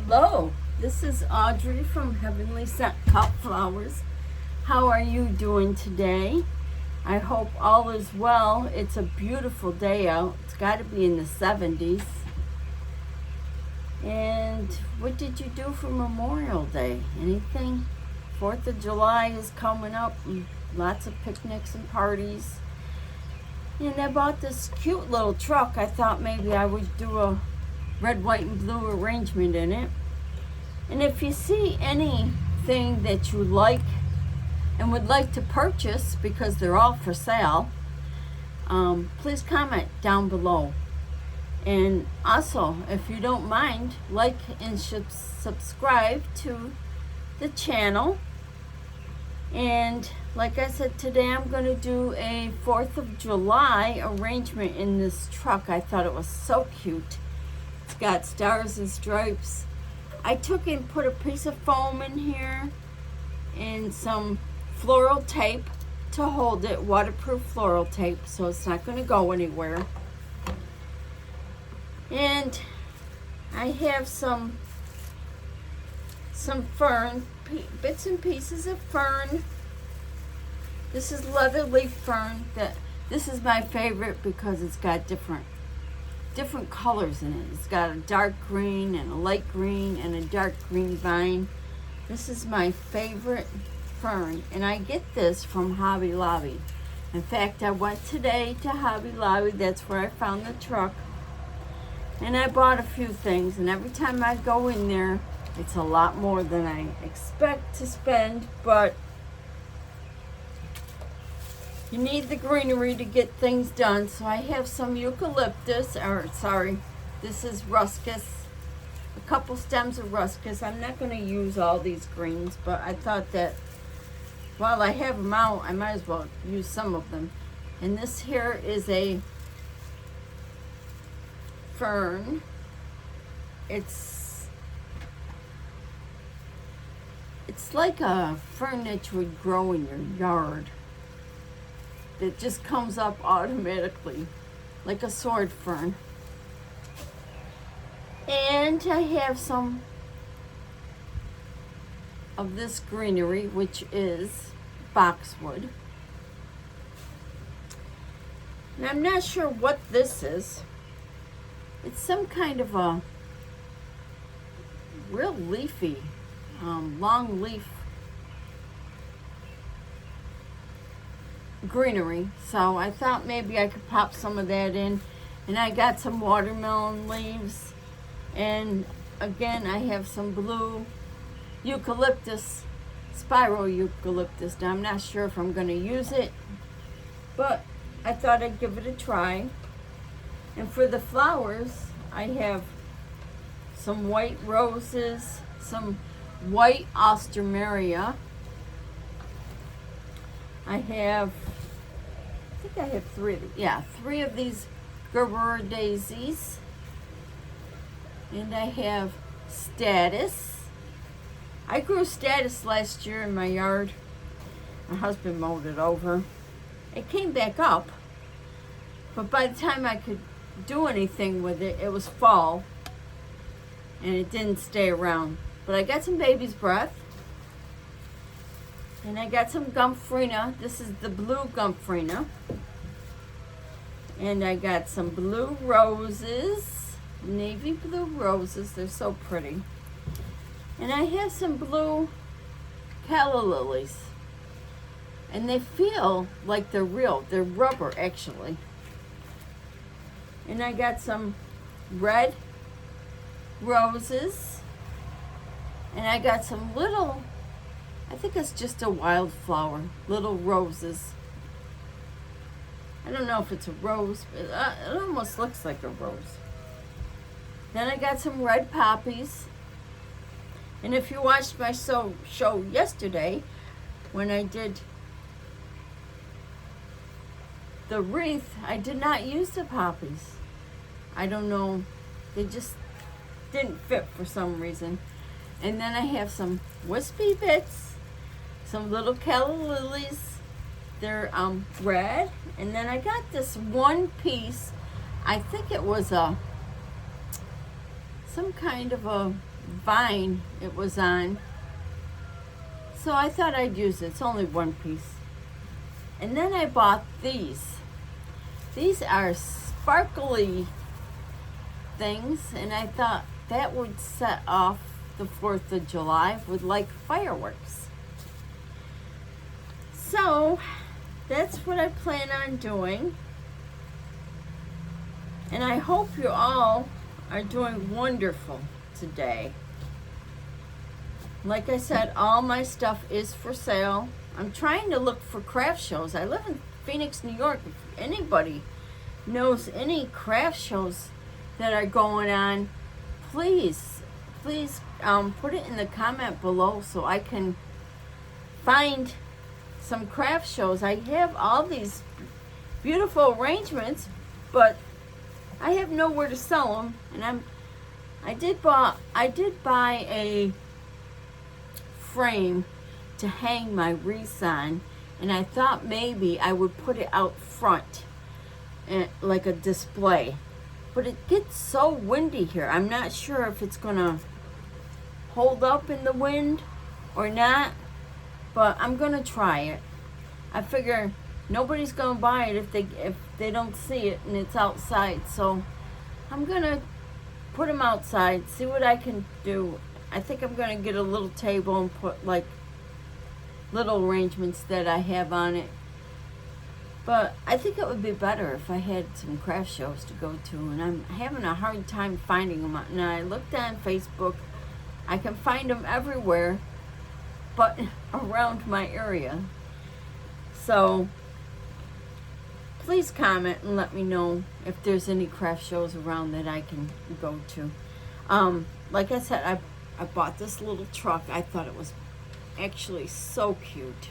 Hello, this is Audrey from Heavenly Scent Cut Flowers. How are you doing today? I hope all is well. It's a beautiful day out. It's got to be in the 70s. And what did you do for Memorial Day? Anything? 4th of July is coming up. And lots of picnics and parties. And I bought this cute little truck. I thought maybe I would do a red, white, and blue arrangement in it. And if you see anything that you like and would like to purchase, because they're all for sale, please comment down below. And also, if you don't mind, like and subscribe to the channel. And like I said, today I'm going to do a 4th of July arrangement in this truck. I thought it was so cute. It's got stars and stripes. I took and put a piece of foam in here and some floral tape to hold it, waterproof floral tape, so it's not going to go anywhere. And I have some fern, bits and pieces of fern. This is leather leaf fern. This is my favorite because it's got different colors in it. It's got a dark green and a light green and a dark green vine. This is my favorite fern, and I get this from Hobby Lobby. In fact, I went today to Hobby Lobby. That's where I found the truck. And I bought a few things, and every time I go in there, it's a lot more than I expect to spend, but you need the greenery to get things done. So I have some eucalyptus, this is ruscus, a couple stems of ruscus. I'm not going to use all these greens, but I thought that while I have them out, I might as well use some of them. And this here is a fern. It's like a fern that you would grow in your yard. It just comes up automatically, like a sword fern. And I have some of this greenery, which is boxwood. And I'm not sure what this is. It's some kind of a real leafy, long leaf greenery, so I thought maybe I could pop some of that in. And I got some watermelon leaves, and again I have some blue eucalyptus, spiral eucalyptus. Now I'm not sure if I'm going to use it, but I thought I'd give it a try. And for the flowers, I have some white roses, some white alstroemeria. I think I have three of these Gerber daisies. And I have statice. I grew statice last year in my yard. My husband mowed it over. It came back up, but by the time I could do anything with it, it was fall, and it didn't stay around. But I got some baby's breath. And I got some Gomphrena. This is the blue Gomphrena. And I got some blue roses, navy blue roses. They're so pretty. And I have some blue calla lilies. And they feel like they're real. They're rubber, actually. And I got some red roses. And I got some little, I think it's just a wildflower, little roses. I don't know if it's a rose, but it almost looks like a rose. Then I got some red poppies. And if you watched my show yesterday, when I did the wreath, I did not use the poppies. I don't know, they just didn't fit for some reason. And then I have some wispy bits, some little calla lilies. They're red. And then I got this one piece. I think it was some kind of a vine it was on. So I thought I'd use it. It's only one piece. And then I bought these. These are sparkly things, and I thought that would set off the 4th of July with like fireworks. So that's what I plan on doing. And I hope you all are doing wonderful today. Like I said, all my stuff is for sale. I'm trying to look for craft shows. I live in Phoenix, New York. If anybody knows any craft shows that are going on, please put it in the comment below so I can find some craft shows. I have all these beautiful arrangements, but I have nowhere to sell them, and I did buy a frame to hang my wreaths on, and I thought maybe I would put it out front like a display, but it gets so windy here. I'm not sure if it's gonna hold up in the wind or not, but I'm gonna try it. I figure nobody's gonna buy it if they don't see it and it's outside, so I'm gonna put them outside, see what I can do. I think I'm gonna get a little table and put like little arrangements that I have on it. But I think it would be better if I had some craft shows to go to, and I'm having a hard time finding them. And I looked on Facebook. I can find them everywhere but around my area. So please comment and let me know if there's any craft shows around that I can go to. Like I said, I bought this little truck. I thought it was actually so cute.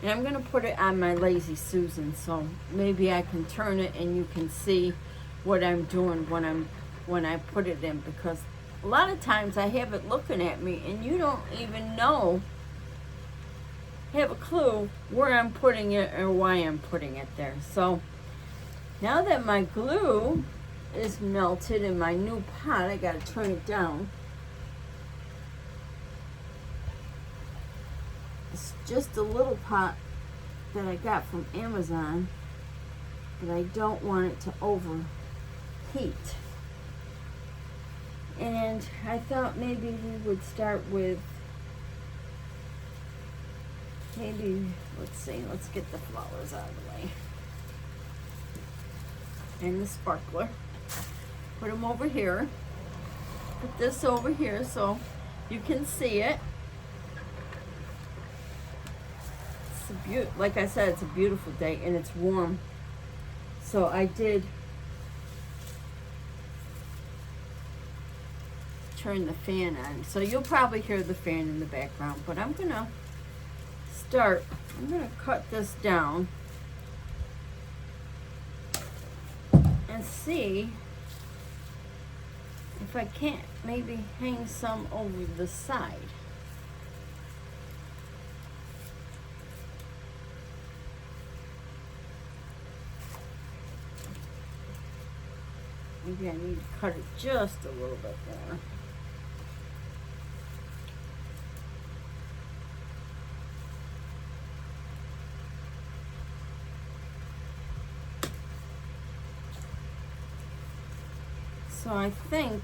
And I'm going to put it on my Lazy Susan, so maybe I can turn it and you can see what I'm doing when I put it in, because a lot of times I have it looking at me and you don't even have a clue where I'm putting it or why I'm putting it there. So now that my glue is melted in my new pot, I got to turn it down. It's just a little pot that I got from Amazon, but I don't want it to overheat. And I thought maybe we would start with, let's see, let's get the flowers out of the way. And the sparkler. Put them over here. Put this over here so you can see it. Like I said, it's a beautiful day and it's warm. So I did turn the fan on. So you'll probably hear the fan in the background, but I'm gonna cut this down and see if I can't maybe hang some over the side. Maybe I need to cut it just a little bit more. So I think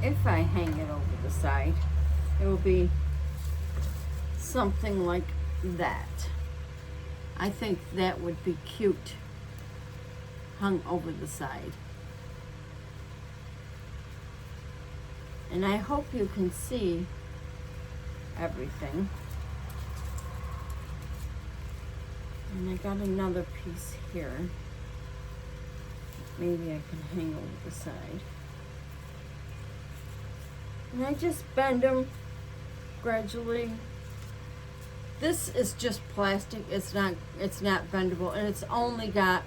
if I hang it over the side, it will be something like that. I think that would be cute, hung over the side. And I hope you can see everything. And I got another piece here. Maybe I can hang over the side. And I just bend them gradually. This is just plastic. It's not bendable, and it's only got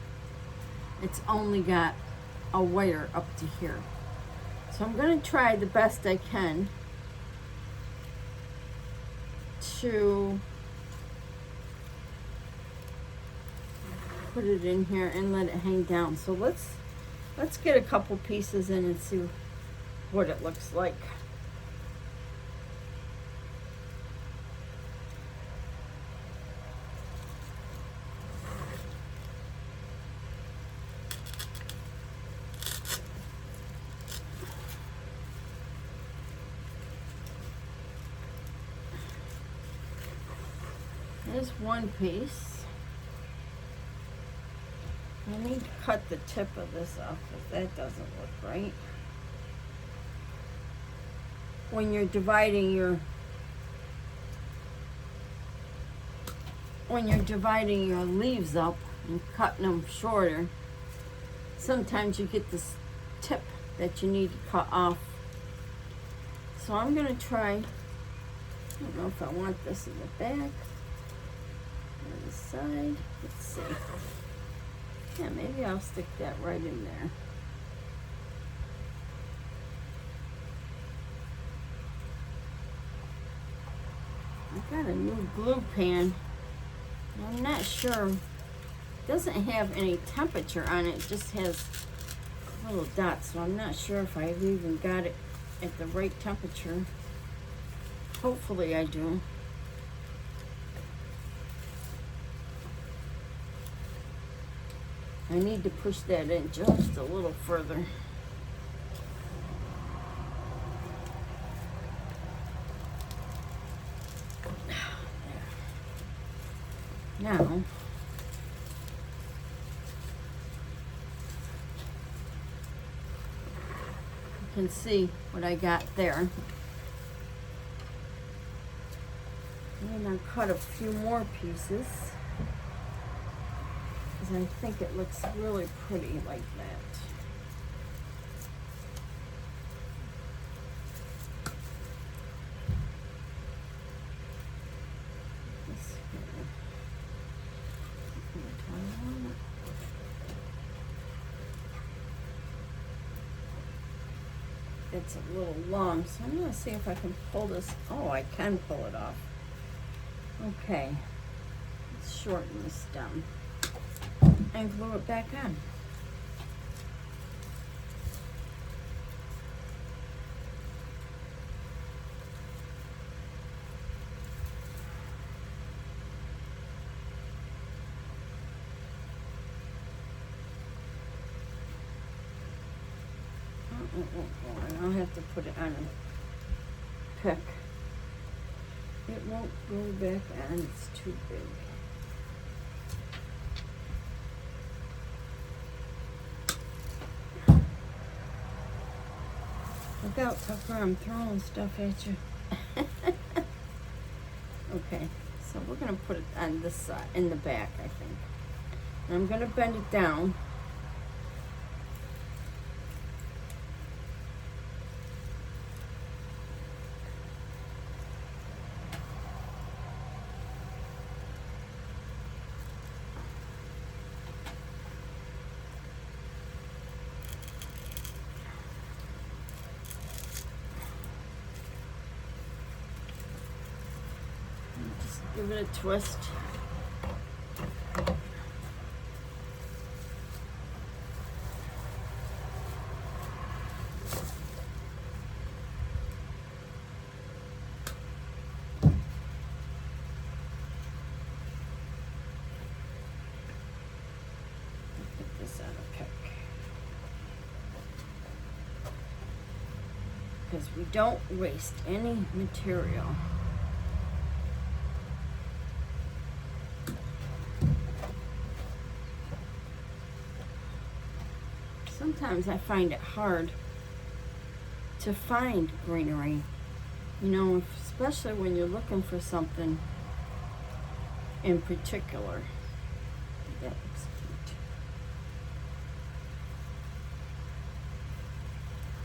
a wire up to here. So I'm going to try the best I can to put it in here and let it hang down. So let's let's get a couple pieces in and see what it looks like. There's one piece. I need to cut the tip of this off because that doesn't look right. When you're dividing your leaves up and cutting them shorter, sometimes you get this tip that you need to cut off. So I'm gonna try, I don't know if I want this in the back. The side. Let's see. Yeah, maybe I'll stick that right in there. I got a new glue pan. I'm not sure. It doesn't have any temperature on it. It just has little dots. So I'm not sure if I've even got it at the right temperature. Hopefully I do. I need to push that in just a little further. Now, you can see what I got there. And I'll cut a few more pieces. I think it looks really pretty like that. This here. It's a little long, so I'm going to see if I can pull this. Oh, I can pull it off. Okay. Let's shorten the stem and glue it back on. I'll have to put it on a pick. It won't go back on, it's too big. Look out, Tucker, I'm throwing stuff at you. Okay, so we're gonna put it on this side, in the back, I think. And I'm gonna bend it down. Give it a twist. Put this on a pick. Because we don't waste any material. Sometimes I find it hard to find greenery, you know, especially when you're looking for something in particular. That looks cute.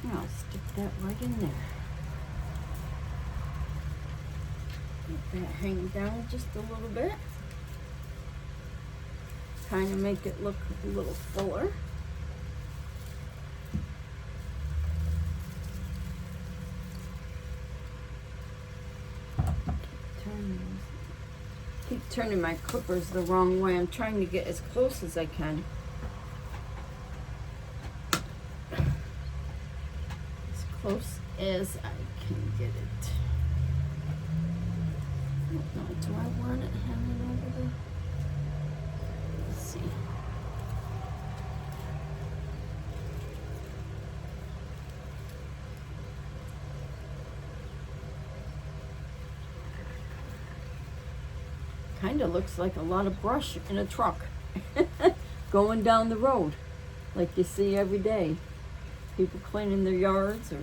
Now I'll stick that right in there. Let that hang down just a little bit. Kind of make it look a little fuller. Keep turning my clippers the wrong way. I'm trying to get as close as I can. close as I can get it. I don't know, do I want it hanging over there? Let's see. Kind of looks like a lot of brush in a truck going down the road, like you see every day. People cleaning their yards or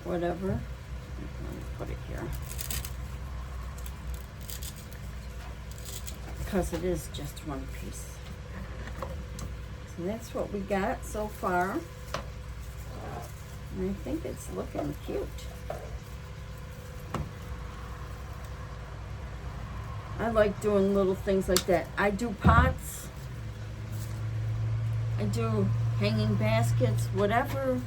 whatever. Let me put it here. Because it is just one piece. So that's what we got so far. And I think it's looking cute. I like doing little things like that. I do pots. I do hanging baskets, whatever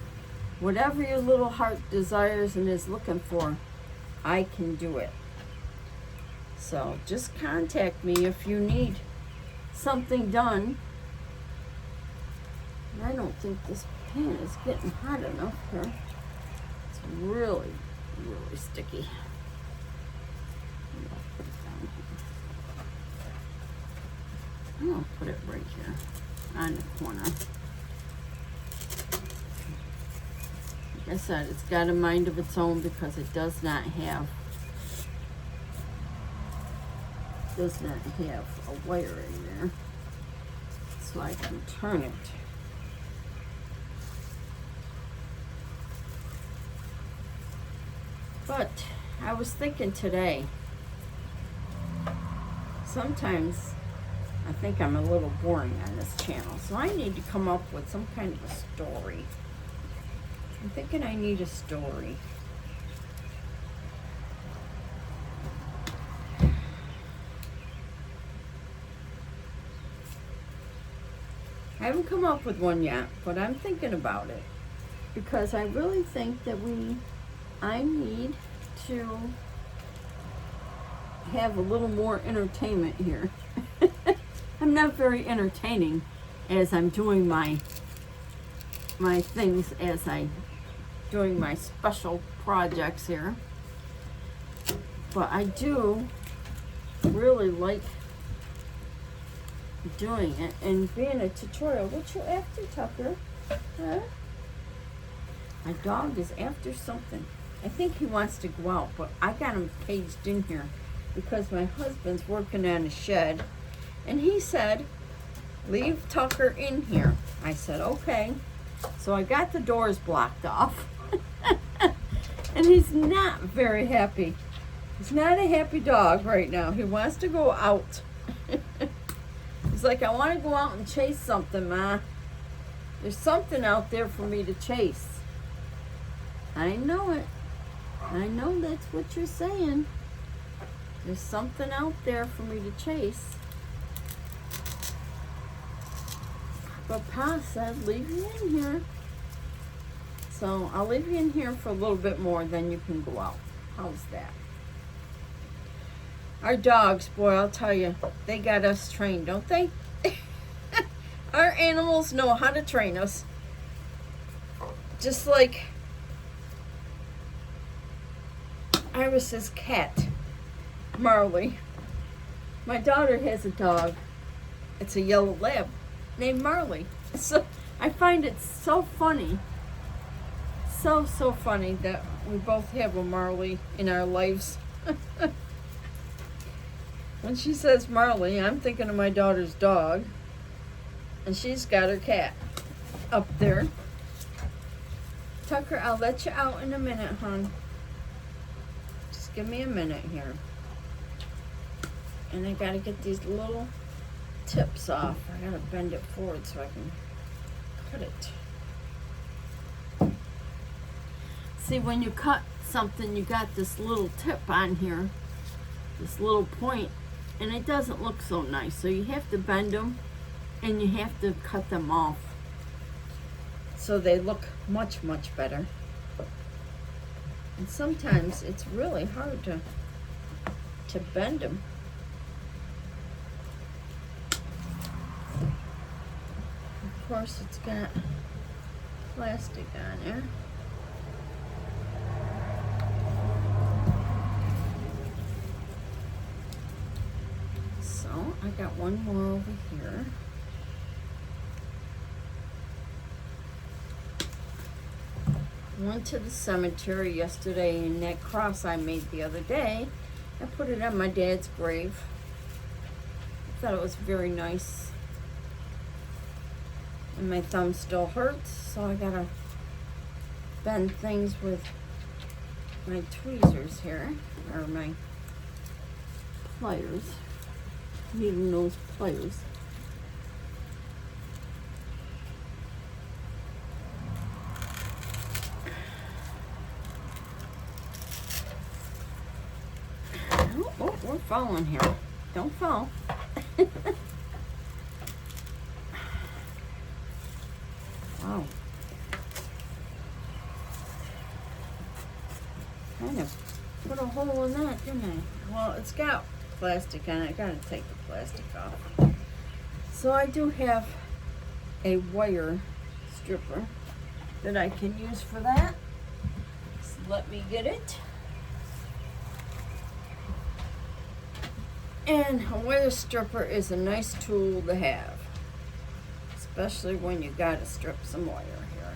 your little heart desires and is looking for, I can do it. So just contact me if you need something done. And I don't think this pan is getting hot enough here. It's really, really sticky. I'm gonna put it right here on the corner. Like I said, it's got a mind of its own because it does not have a wire in there. So I can turn it. But I was thinking today, sometimes I think I'm a little boring on this channel, so I need to come up with some kind of a story. I'm thinking I need a story. I haven't come up with one yet, but I'm thinking about it because I really think that I need to have a little more entertainment here. I'm not very entertaining as I'm doing my things, as I'm doing my special projects here. But I do really like doing it and being a tutorial. What you after, Tucker? Huh? My dog is after something. I think he wants to go out, but I got him caged in here because my husband's working on a shed. And he said, leave Tucker in here. I said, okay. So I got the doors blocked off. And he's not very happy. He's not a happy dog right now. He wants to go out. He's like, I want to go out and chase something, Ma. There's something out there for me to chase. I know it. I know that's what you're saying. There's something out there for me to chase. But Pa said, leave you in here. So I'll leave you in here for a little bit more, then you can go out. How's that? Our dogs, boy, I'll tell you, they got us trained, don't they? Our animals know how to train us. Just like Iris's cat, Marley. My daughter has a dog. It's a yellow lab named Marley. So I find it so funny. So funny that we both have a Marley in our lives. When she says Marley, I'm thinking of my daughter's dog. And she's got her cat up there. Tucker, I'll let you out in a minute, hon. Just give me a minute here. And I gotta get these little tips off. I gotta bend it forward so I can cut it. See, when you cut something, you got this little tip on here, this little point, and it doesn't look so nice. So you have to bend them and you have to cut them off so they look much, much better. And sometimes it's really hard to bend them. Of course, it's got plastic on there. So I got one more over here. Went to the cemetery yesterday, and that cross I made the other day, I put it on my dad's grave. I thought it was very nice. And my thumb still hurts, so I gotta bend things with my tweezers here, or my pliers, needle nose pliers. Oh, we're falling here. Don't fall. Wow. Kind of put a hole in that, didn't I? Well, it's got plastic on it. I gotta take the plastic off. So I do have a wire stripper that I can use for that. So let me get it. And a wire stripper is a nice tool to have, especially when you gotta strip some wire here.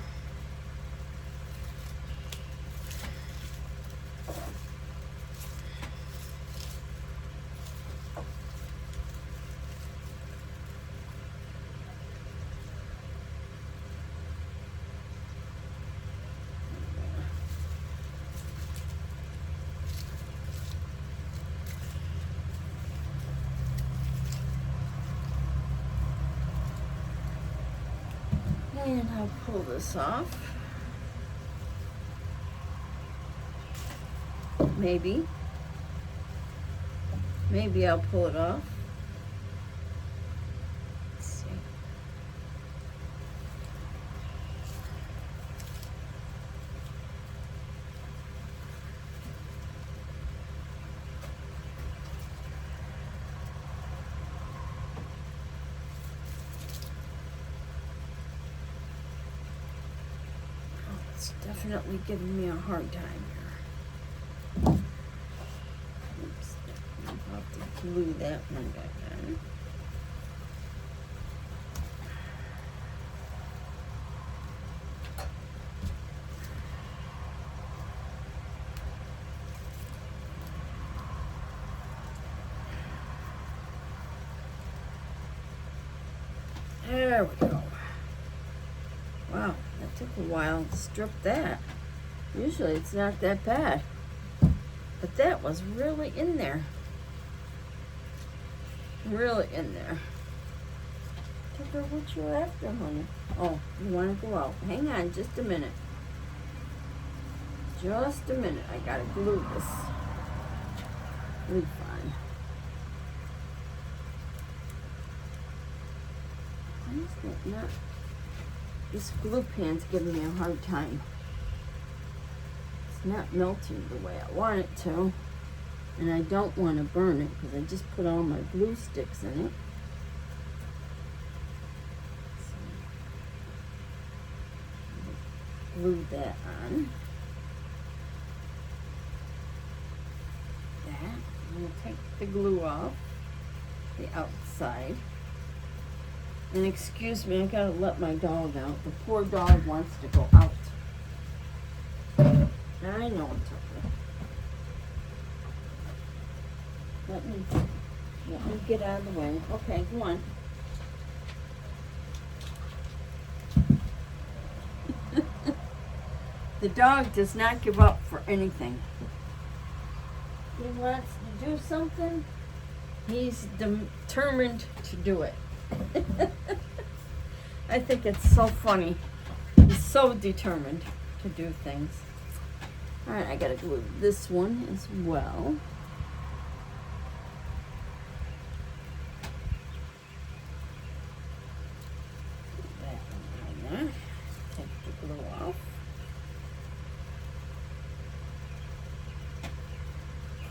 And I'll pull this off. Maybe I'll pull it off. Let's see. It's definitely giving me a hard time here. Oops, I'll have to glue that one back on. There we go. Wow, that took a while to strip that. Usually it's not that bad. But that was really in there. Really in there. Tucker, what you after, honey? Oh, you want to go out. Hang on just a minute. Just a minute. I gotta glue this. We'll be fine. Why is that not? This glue pan's giving me a hard time. It's not melting the way I want it to. And I don't want to burn it because I just put all my glue sticks in it. So, glue that on. That. I'm going to take the glue off the outside. And excuse me, I gotta let my dog out. The poor dog wants to go out. I know, Tucker. Let me get out of the way. Okay, go on. The dog does not give up for anything. He wants to do something, he's determined to do it. I think it's so funny. He's so determined to do things. Alright, I gotta glue this one as well. That one on there. Take the glue off.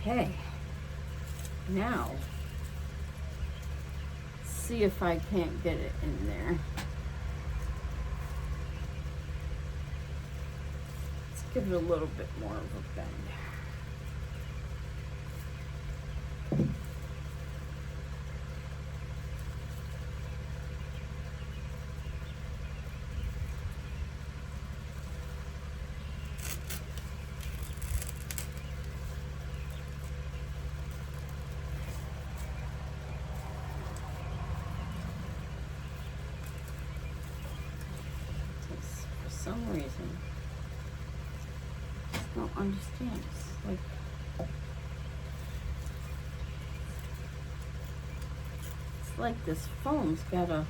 Okay. Now, see if I can't get it in there. give it a little bit more of a bend. For some reason, I just don't understand. It's like this foam's gotta.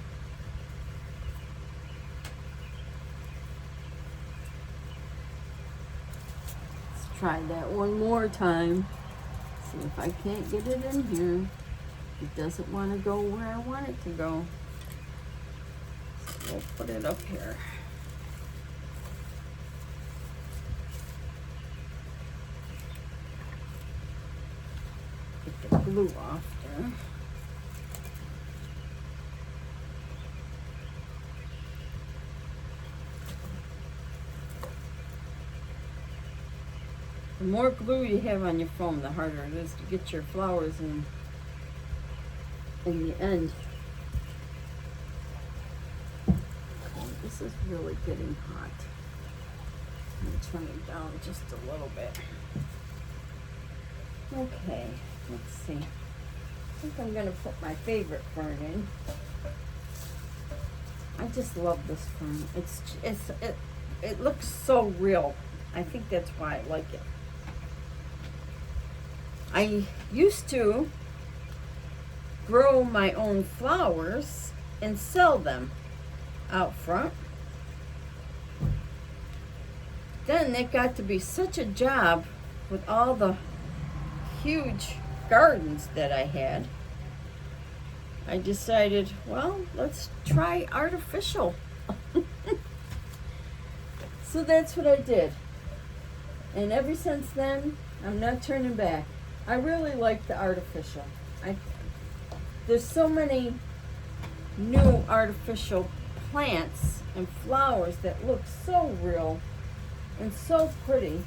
Let's try that one more time. See if I can't get it in here. It doesn't want to go where I want it to go. So we'll put it up here. Get the glue off there. The more glue you have on your foam, the harder it is to get your flowers in the end. Okay, this is really getting hot. I'm going to turn it down just a little bit. Okay, let's see. I think I'm going to put my favorite fern in. I just love this fern. It looks so real. I think that's why I like it. I used to grow my own flowers and sell them out front. Then it got to be such a job with all the huge gardens that I had. I decided, well, let's try artificial. So that's what I did. And ever since then, I'm not turning back. I really like the artificial. There's so many new artificial plants and flowers that look so real and so pretty.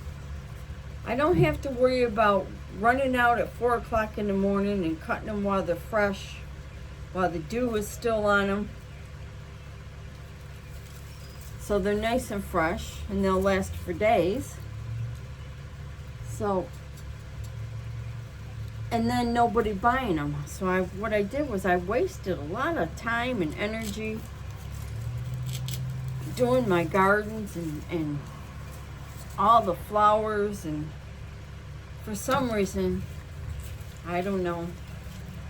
I don't have to worry about running out at 4 o'clock in the morning and cutting them while they're fresh, while the dew is still on them. So they're nice and fresh and they'll last for days. So, and then nobody buying them. So what I did was I wasted a lot of time and energy doing my gardens and all the flowers, and for some reason, I don't know,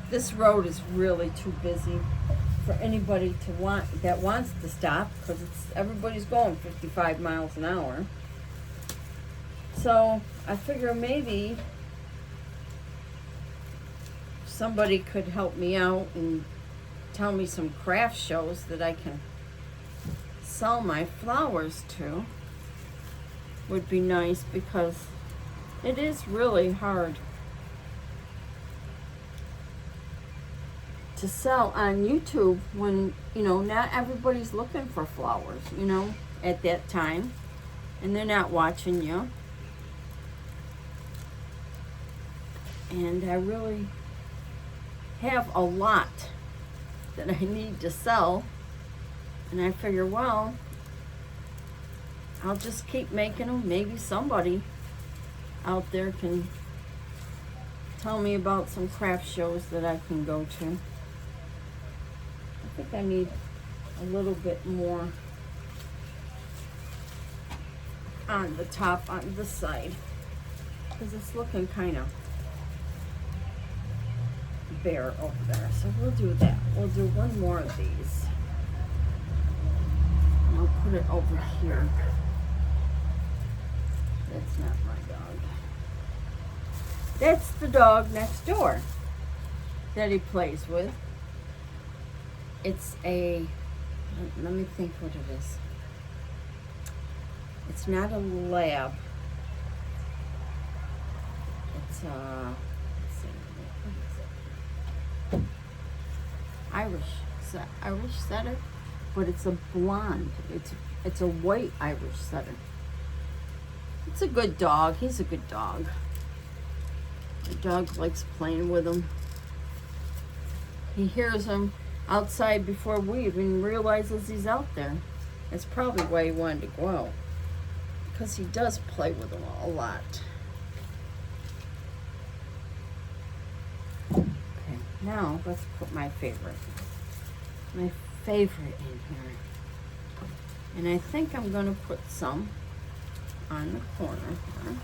this road is really too busy for anybody that wants to stop, because everybody's going 55 miles an hour. So I figure maybe somebody could help me out and tell me some craft shows that I can sell my flowers to. Would be nice, because it is really hard to sell on YouTube when, not everybody's looking for flowers, at that time, and they're not watching you. And I really have a lot that I need to sell, and I figure, well, I'll just keep making them. Maybe somebody out there can tell me about some craft shows that I can go to. I think I need a little bit more on the top, on this side, because it's looking kind of bare over there. So we'll do that. We'll do one more of these. And I'll put it over here. That's not my dog. That's the dog next door that he plays with. It's let me think what it is. It's not a lab. It's let's see, what is it? Irish setter, but it's a blonde. It's a white Irish setter. It's a good dog. He's a good dog. The dog likes playing with him. He hears him outside before we even realizes he's out there. That's probably why he wanted to go out. Because he does play with them a lot. Okay, now let's put my favorite. My favorite in here. And I think I'm going to put some on the corner here.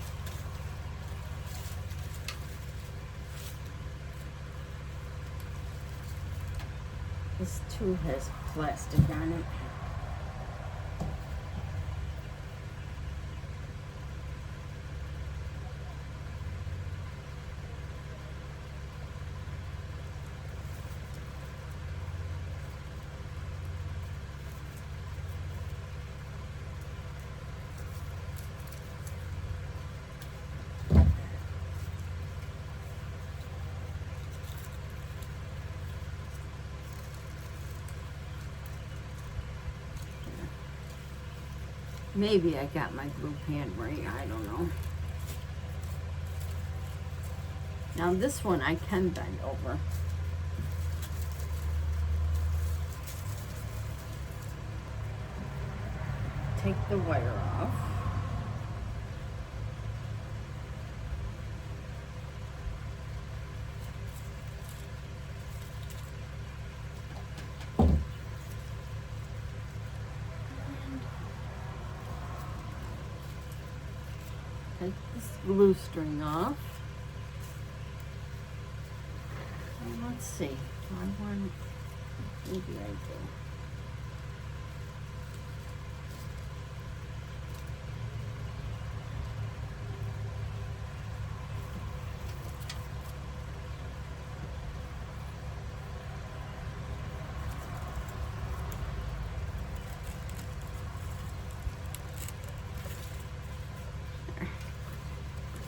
This too has plastic on it. Maybe I got my glue pan right, I don't know. Now this one I can bend over. Take the wire off. Take this glue string off. And let's see. I want, maybe I do.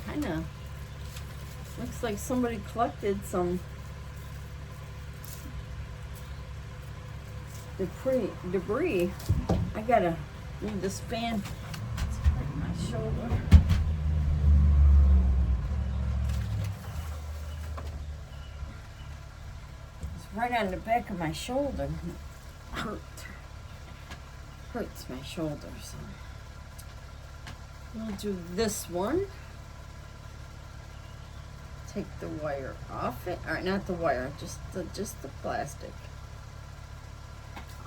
Kind of looks like somebody collected some debris. I gotta move this fan. It's hurting my shoulder. It's right on the back of my shoulder. Hurts my shoulder. So we'll do this one. Take the wire off it, or not the wire, just the plastic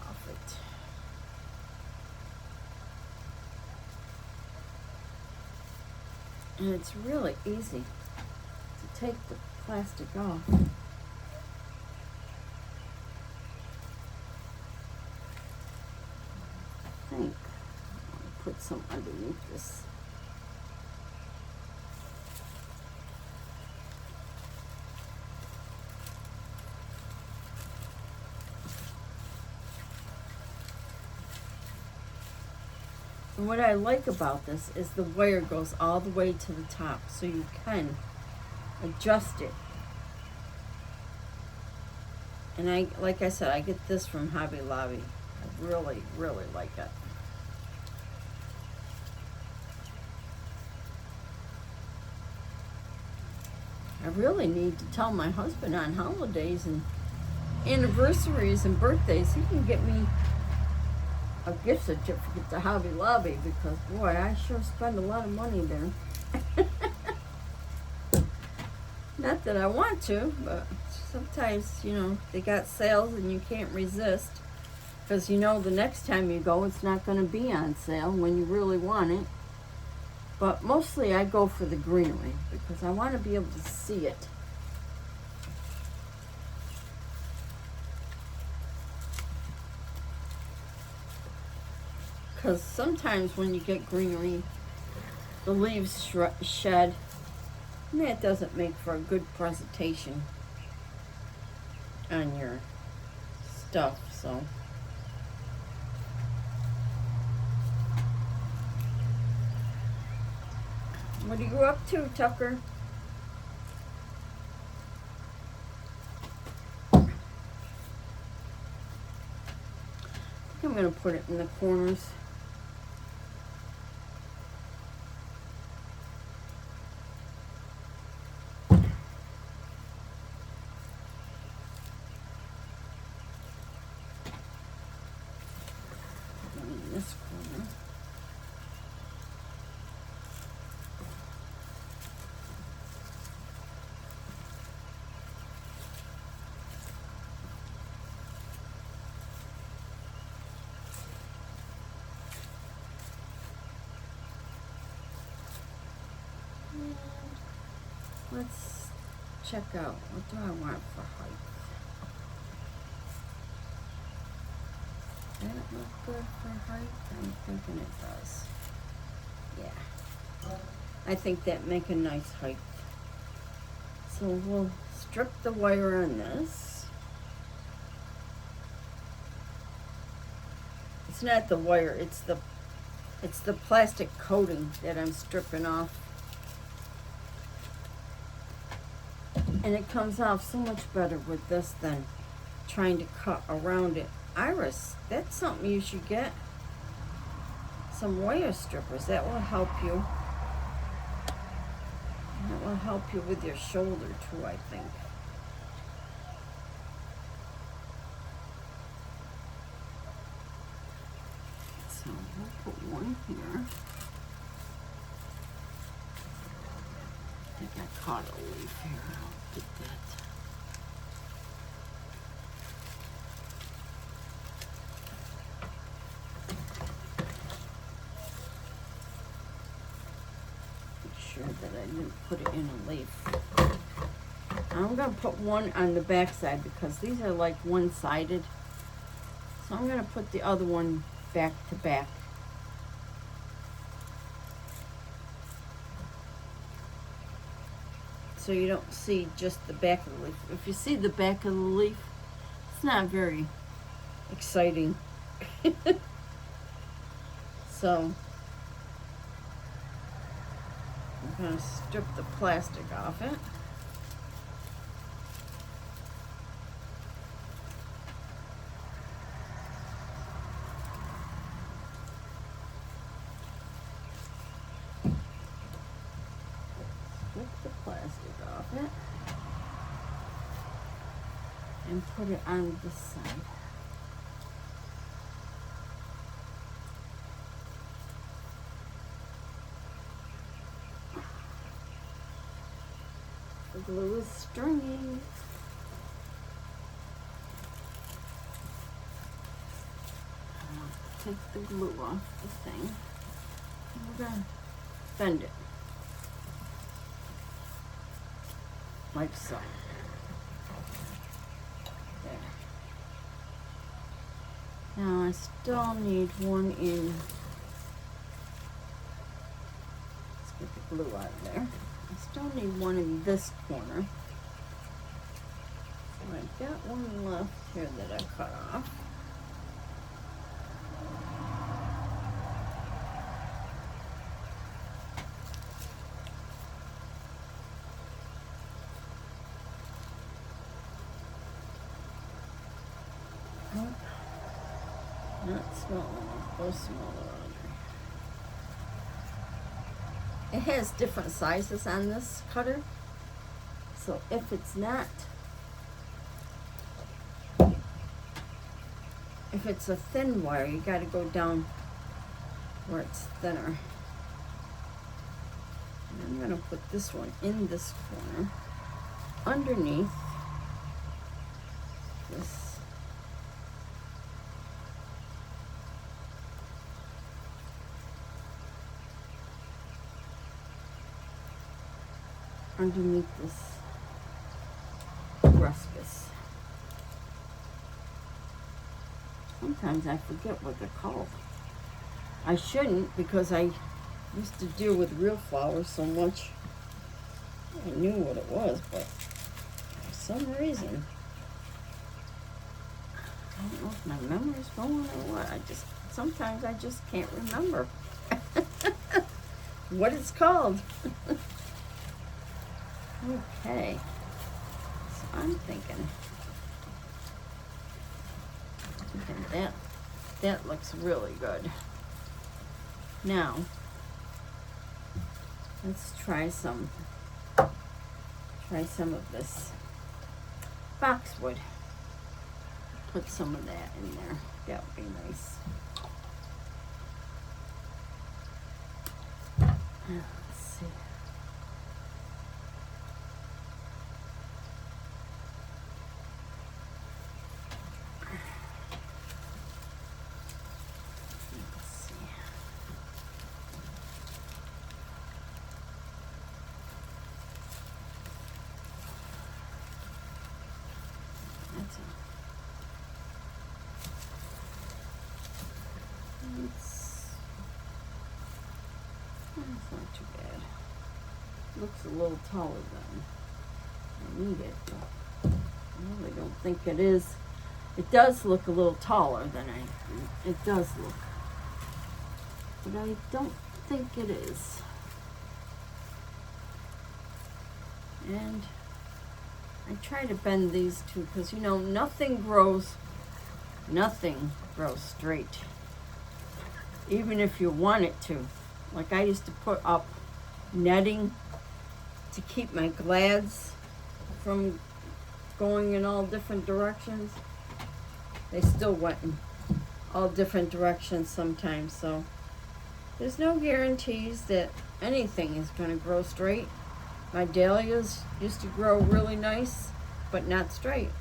off it. And it's really easy to take the plastic off. I think I'll put some underneath this. And what I like about this is the wire goes all the way to the top, so you can adjust it. And like I said, I get this from Hobby Lobby. I really, really like it. I really need to tell my husband on holidays and anniversaries and birthdays, he can get me a gift certificate to Hobby Lobby, because boy, I sure spend a lot of money there. Not that I want to, but sometimes, you know, they got sales and you can't resist, because you know the next time you go it's not going to be on sale when you really want it. But mostly I go for the greenery because I want to be able to see it. Because sometimes when you get greenery, the leaves shed, and that doesn't make for a good presentation on your stuff, so. What are you up to, Tucker? I think I'm going to put it in the corners. this corner. And let's check out, what do I want for height? Does that look good for height? I'm thinking it does. Yeah. I think that make a nice height. So we'll strip the wire on this. It's not the wire, it's the plastic coating that I'm stripping off. And it comes off so much better with this than trying to cut around it. Iris, that's something you should get. Some wire strippers, that will help you. That will help you with your shoulder too, I think. So we'll put one here. I think I caught a leaf here. I'll get that. Make sure that I didn't put it in a leaf. I'm going to put one on the back side because these are like one-sided. So I'm going to put the other one back to back. So you don't see just the back of the leaf. If you see the back of the leaf, it's not very exciting. So I'm going to strip the plastic off it. Strip the plastic off it and put it on this side. The glue is stringy. Take the glue off the thing. And we're gonna bend it. Like so. There. Now I still need one in. Let's get the glue out of there. I still need one in this corner. So I've got one left here that I cut off. Not small enough, go smaller on there. It has different sizes on this cutter. So if it's not, if it's a thin wire, you gotta go down where it's thinner. And I'm gonna put this one in this corner, underneath this. Underneath this ruscus. Sometimes I forget what they're called. I shouldn't, because I used to deal with real flowers so much. I knew what it was, but for some reason, I don't know if my memory's going or what. Sometimes I just can't remember what it's called. Okay, so I'm thinking that looks really good. Now, let's try some of this boxwood. Put some of that in there. That would be nice. Let's see. Let's see. That's not too bad. Looks a little taller than I need it, but I really don't think it is. It does look a little taller than it does look, but I don't think it is. And I try to bend these two because, you know, nothing grows straight, even if you want it to. Like I used to put up netting to keep my glads from going in all different directions. They still went in all different directions sometimes, so there's no guarantees that anything is going to grow straight. My dahlias used to grow really nice, but not straight.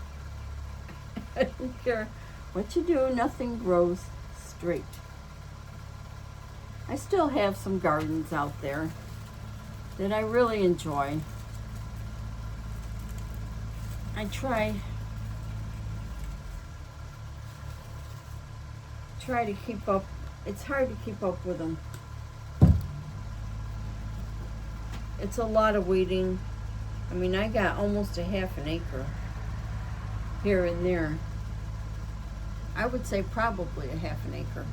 I don't care what you do, nothing grows straight. I still have some gardens out there that I really enjoy. I try to keep up. It's hard to keep up with them. It's a lot of weeding. I mean, I got almost a half an acre here and there. I would say probably a half an acre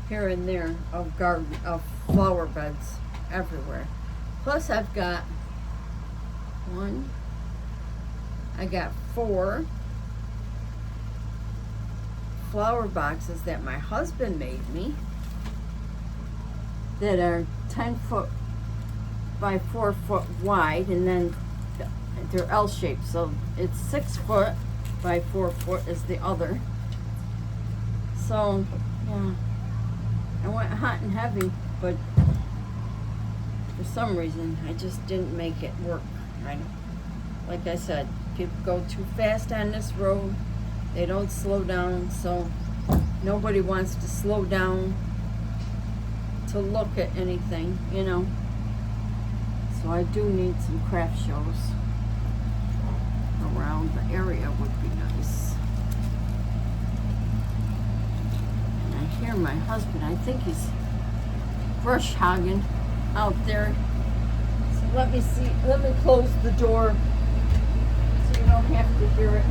here and there of flower beds everywhere. Plus I've got I got 4 flower boxes that my husband made me that are 10 foot by 4 foot wide, and then they're L-shaped, so it's 6 foot by 4 foot is the other. So yeah, I went hot and heavy, but for some reason I just didn't make it work right. Like I said, people go too fast on this road. They don't slow down, so nobody wants to slow down to look at anything, you know. So I do need some craft shows around the area would be nice. And I hear my husband, I think he's brush hogging out there. So let me close the door so you don't have to hear it.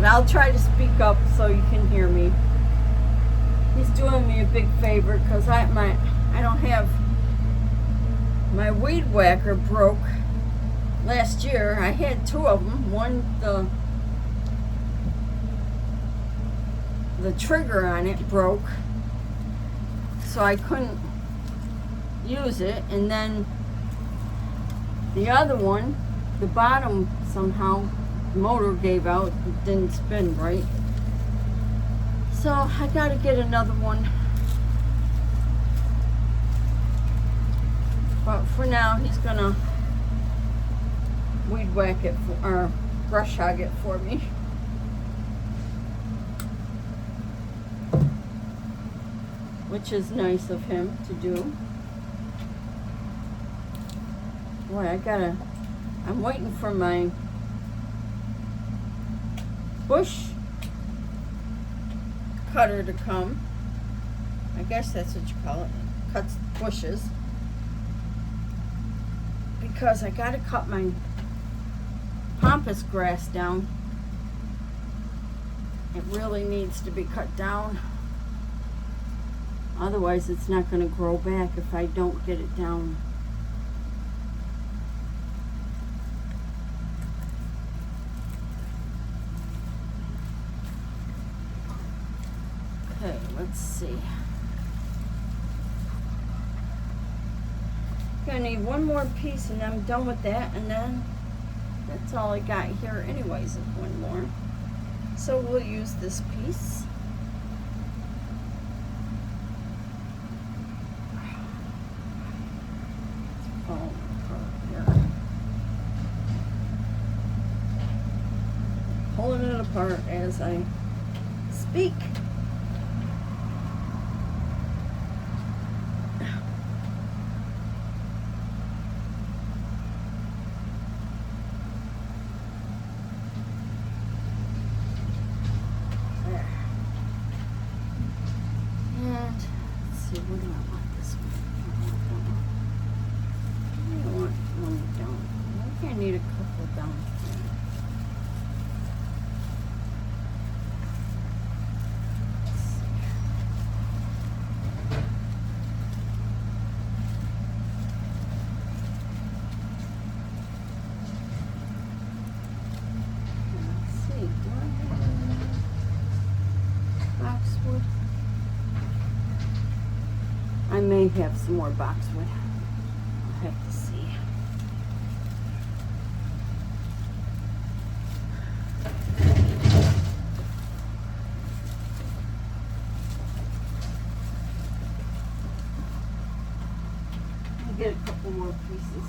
I'll try to speak up so you can hear me. He's doing me a big favor because I don't have my weed whacker broke last year. I had 2 of them. One, the trigger on it broke, so I couldn't use it, and then the other one, the bottom somehow the motor gave out, it didn't spin right. So I gotta get another one. But for now, he's gonna weed whack it or brush hog it for me. Which is nice of him to do. Boy, I'm waiting for my bush cutter to come. I guess that's what you call it. Cuts bushes. Because I gotta cut my pampas grass down. It really needs to be cut down. Otherwise it's not gonna grow back if I don't get it down see. Gonna need one more piece and I'm done with that, and then that's all I got here anyways, is one more. So we'll use this piece. It's falling apart here. Pulling it apart as I speak. Where do I want this one? I want one down. I think I need a couple down here. Let's see. Do I have any boxwood? I may have some more boxwood. I'll have to see. I'll get a couple more pieces.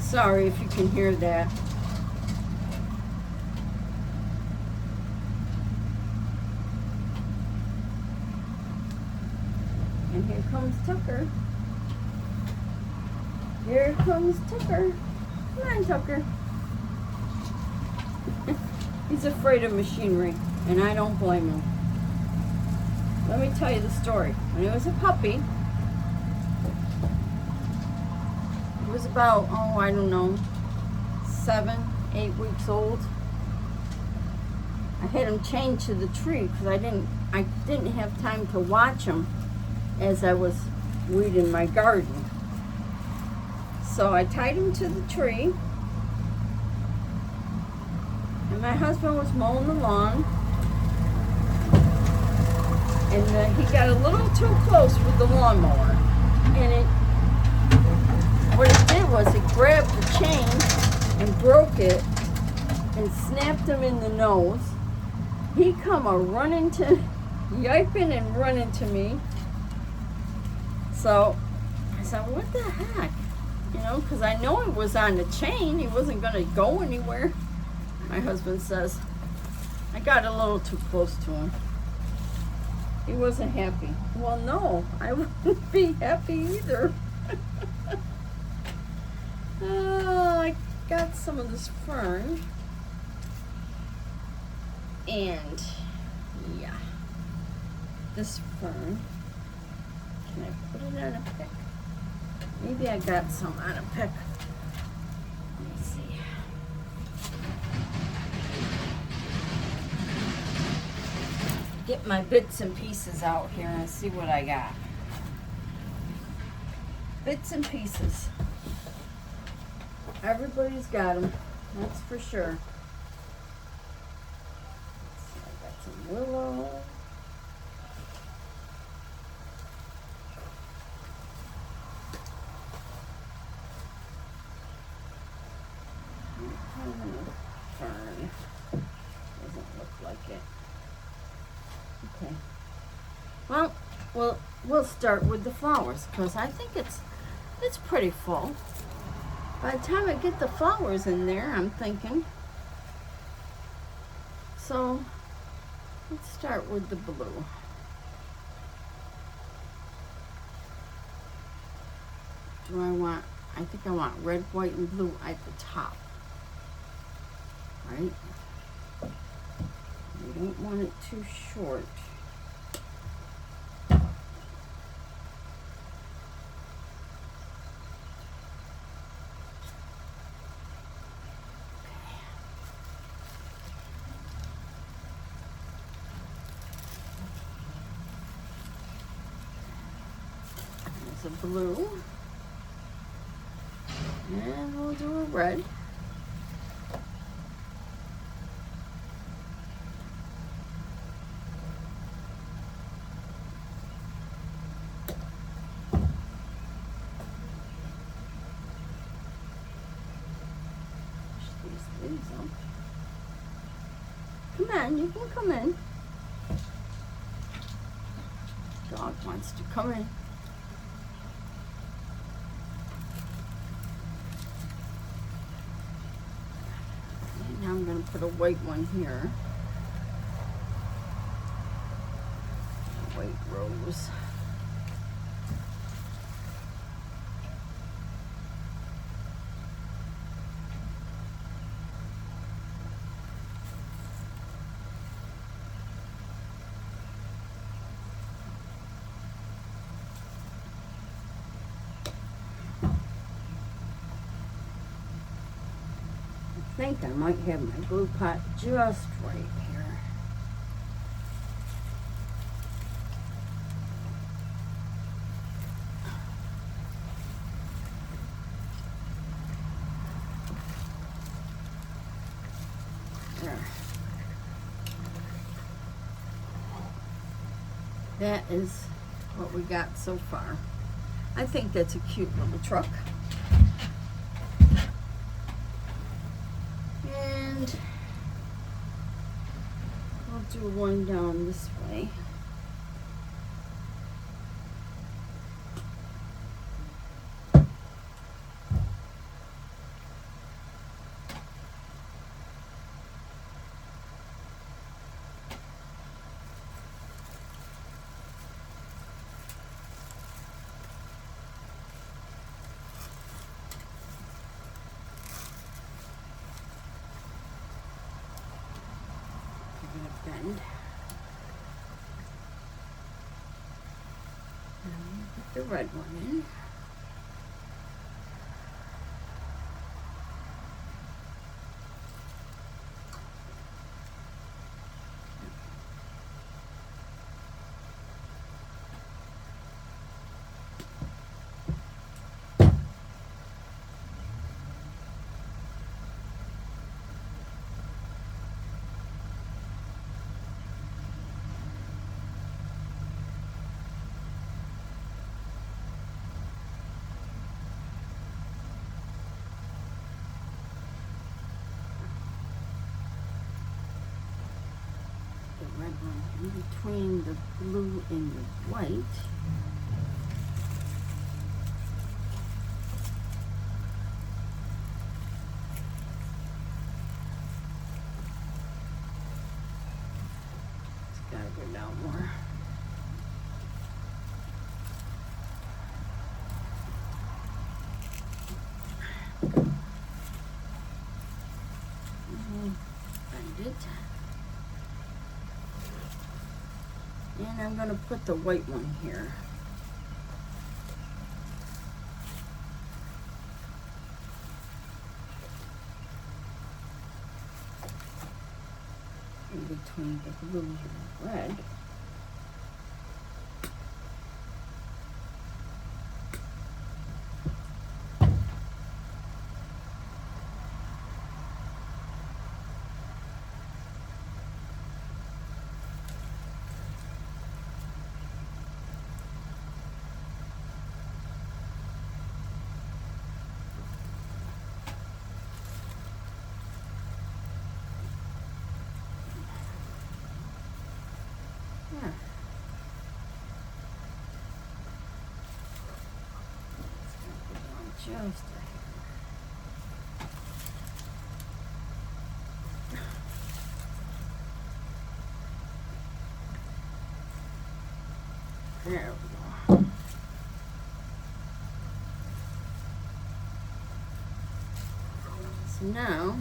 Sorry if you can hear that. And here comes Tucker. Here comes Tucker. Come on, Tucker. He's afraid of machinery, and I don't blame him. Let me tell you the story. When he was a puppy, he was about, I don't know, 7, 8 weeks old. I had him chained to the tree because I didn't have time to watch him as I was weeding my garden. So I tied him to the tree, and my husband was mowing the lawn, and he got a little too close with the lawnmower, and what it did was it grabbed the chain and broke it and snapped him in the nose. He come yiping and running to me. So I said, what the heck? You know, because I know it was on the chain. He wasn't going to go anywhere. My husband says, I got a little too close to him. He wasn't happy. Well, no, I wouldn't be happy either. I got some of this fern. And, yeah, this fern. Can I put it on a pick? Maybe I got some on a pick. Let me see. Get my bits and pieces out here and see what I got. Bits and pieces. Everybody's got them, that's for sure. So I got some willow. Fern. Doesn't look like it. Okay. Well, we'll start with the flowers because I think it's pretty full. By the time I get the flowers in there, I'm thinking. So let's start with the blue. I think I want red, white, and blue at the top. Right? You don't want it too short. There's a blue. And we'll do a red. Come on, you can come in. Dog wants to come in. And now I'm going to put a white one here. A white rose. I think I might have my glue pot just right here. There. That is what we got so far. I think that's a cute little truck. And we'll do one down this way. Bend. And put the red one in. Red one in between the blue and the white. It's gotta go down more. Bend it. And I'm going to put the white one here. In between the blue and the red. Yeah. Just a hair. There we go. So now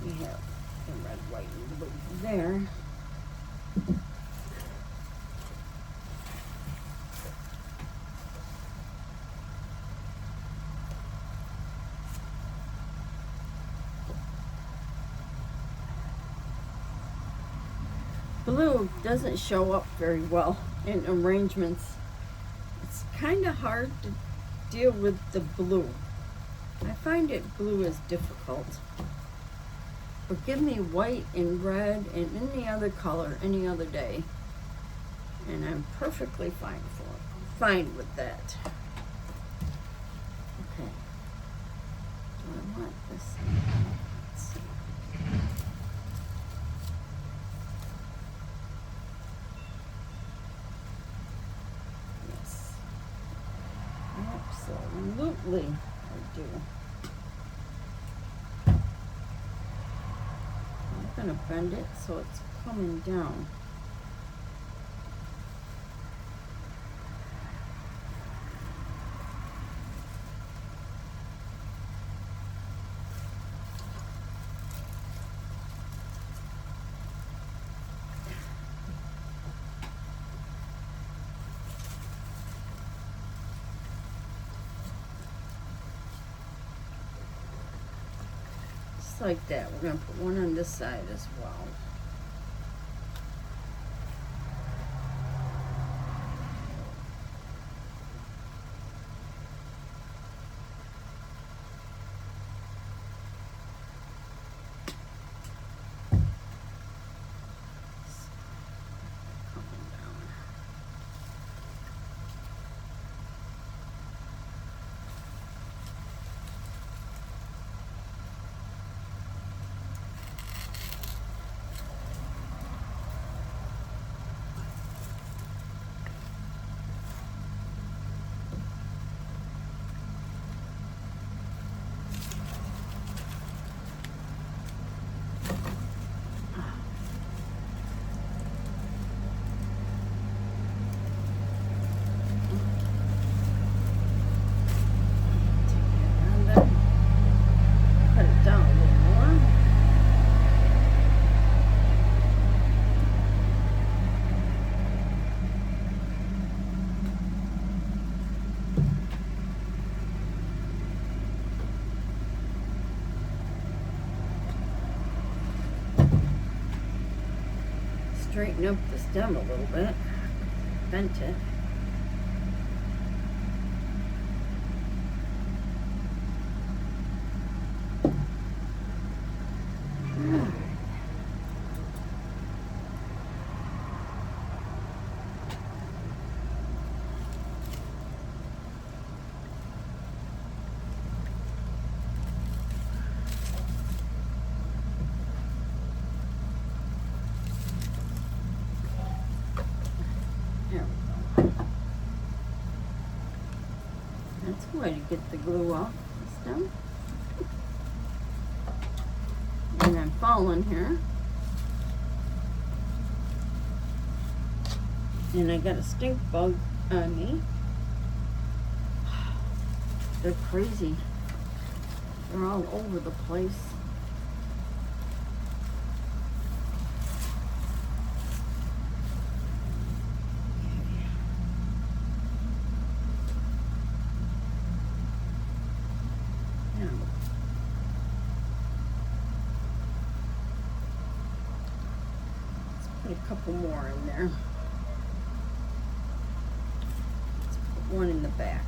we have the red, white, and blue there. Blue doesn't show up very well in arrangements. It's kind of hard to deal with the blue. I find it blue is difficult. But give me white and red and any other color any other day, and I'm perfectly fine with that. Okay. Do I want this? Let's see. Yes. Absolutely, I do. I'm gonna bend it so it's coming down. Just like that. We're gonna put one on this side as well. Straighten up the stem a little bit, bent it. There we go. That's a way to get the glue off the stem. And I'm falling here. And I got a stink bug on me. They're crazy. They're all over the place. Put a couple more in there. Let's put one in the back.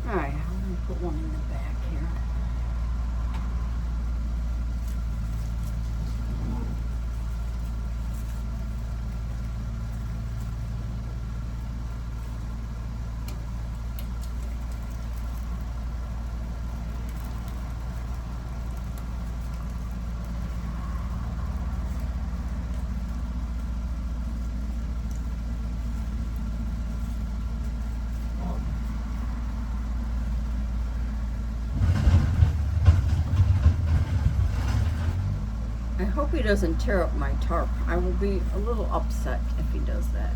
Alright, I'm going to put one in the back here. hope he doesn't tear up my tarp. I will be a little upset if he does that,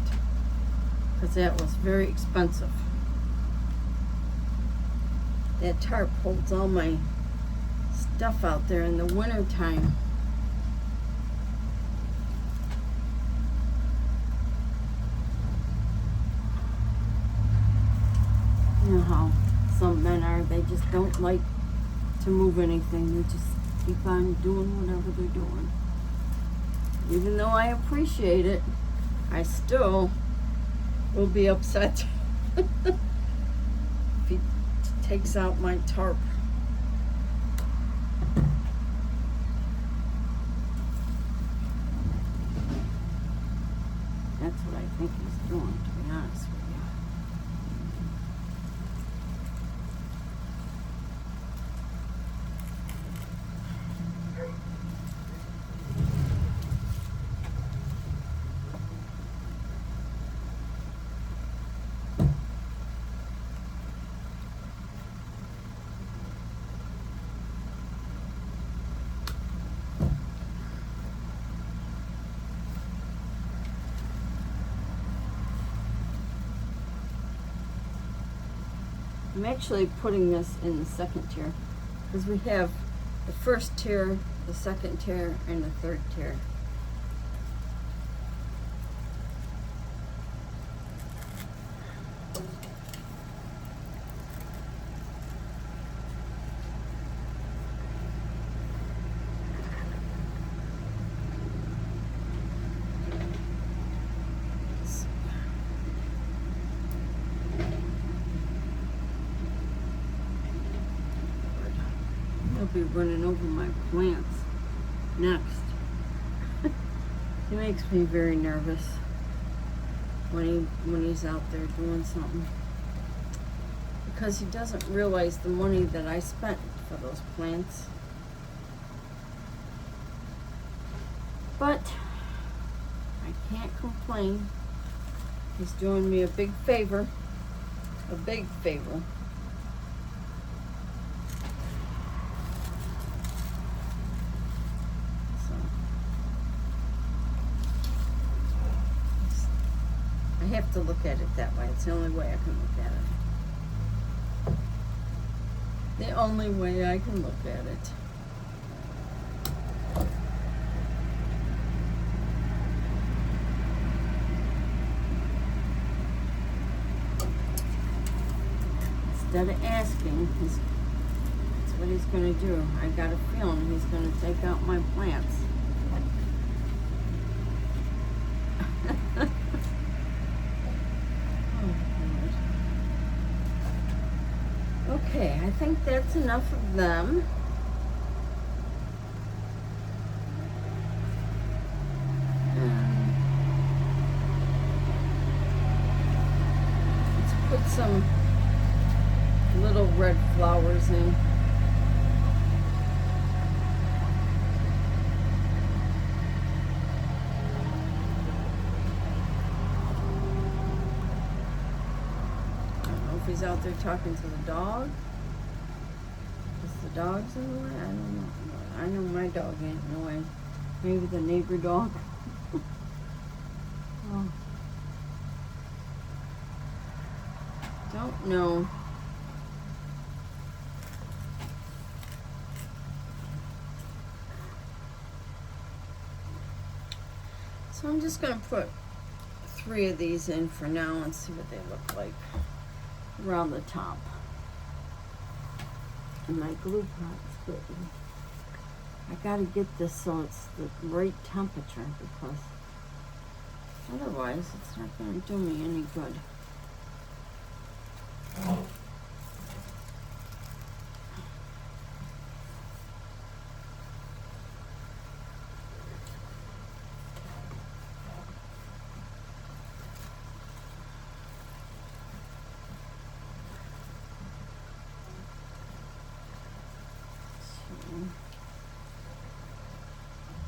because that was very expensive. That tarp holds all my stuff out there in the winter time. You know how some men are, they just don't like to move anything. They just keep on doing whatever they're doing. Even though I appreciate it, I still will be upset if he takes out my tarp. That's what I think he's doing, to be honest with you. I'm actually putting this in the second tier because we have the first tier, the second tier, and the third tier. Be running over my plants next. He makes me very nervous when he's out there doing something, because he doesn't realize the money that I spent for those plants. But I can't complain. He's doing me a big favor. A big favor. I have to look at it that way. It's the only way I can look at it. The only way I can look at it. Instead of asking, that's what he's going to do. I got a feeling he's going to take out my plants. Okay, I think that's enough of them. Let's put some little red flowers in. He's out there talking to the dog. Is the dog's in the way? I don't know. I know my dog ain't in the way. Maybe the neighbor dog. Oh. Don't know. So I'm just going to put 3 of these in for now and see what they look like around the top. And my glue pot's good. I gotta get this so it's the right temperature, because otherwise it's not gonna do me any good.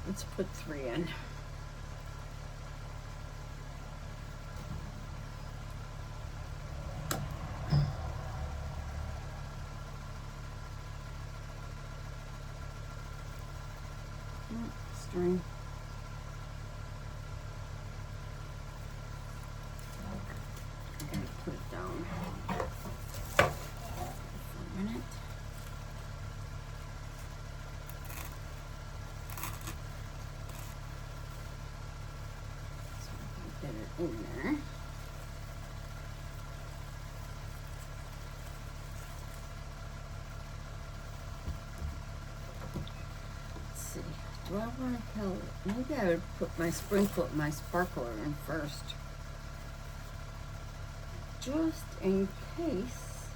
Let's put 3 in. string. I'm gonna put it down for a minute. So I can get it in there. Do I want to color? Maybe I would put my sparkler in first. Just in case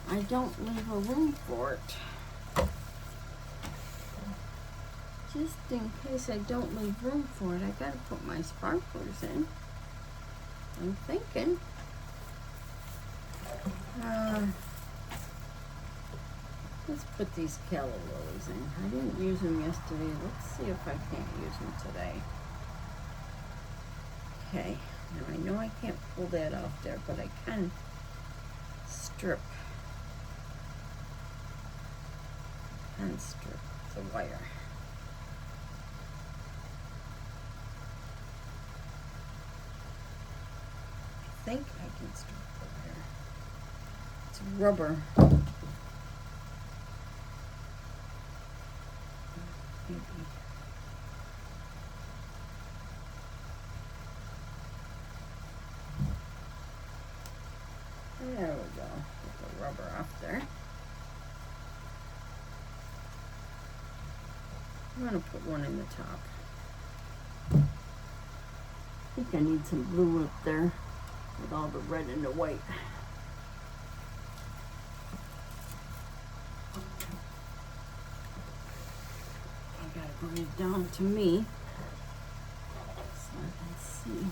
I don't leave a room for it. Just in case I don't leave room for it, I gotta put my sparklers in. I'm thinking. Let's put these calla lilies in. I didn't use them yesterday. Let's see if I can't use them today. Okay, now I know I can't pull that off there, but I can strip. And strip the wire. I think I can strip the wire. It's rubber. There we go. Get the rubber off there. I'm going to put one in the top. I think I need some blue up there with all the red and the white. I got to bring it down to me so I can see.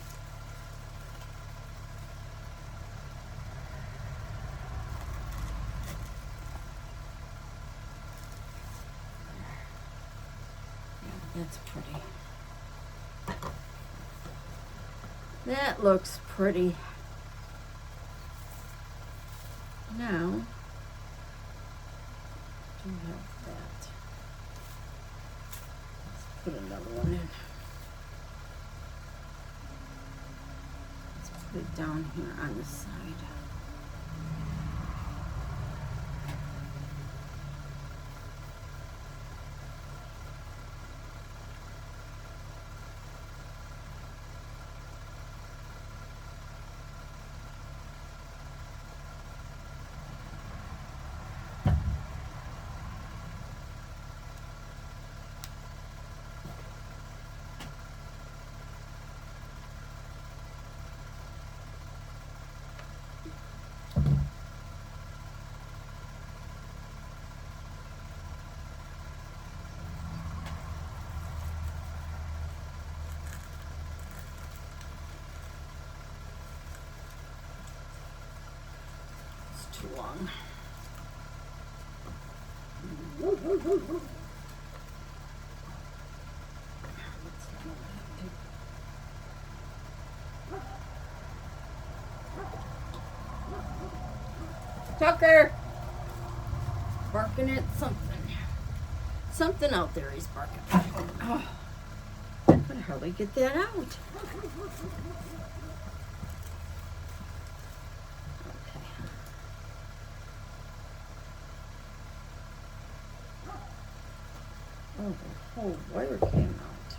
That's pretty. That looks pretty. Now, do have that. Let's put another one in. Let's put it down here on the side. Too long. Tucker! Barking at something. Something out there he's barking at. Oh, I could hardly get that out. Oh, the whole wire came out.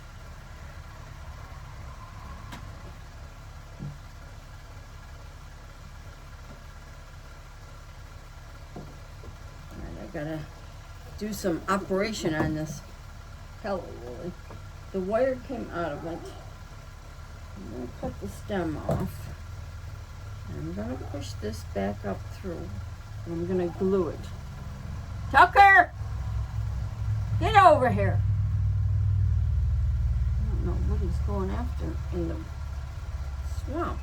Alright, I gotta do some operation on this calla lily. The wire came out of it. I'm gonna cut the stem off. I'm gonna push this back up through. And I'm gonna glue it. Tucker! Get over here. I don't know what he's going after in the swamp.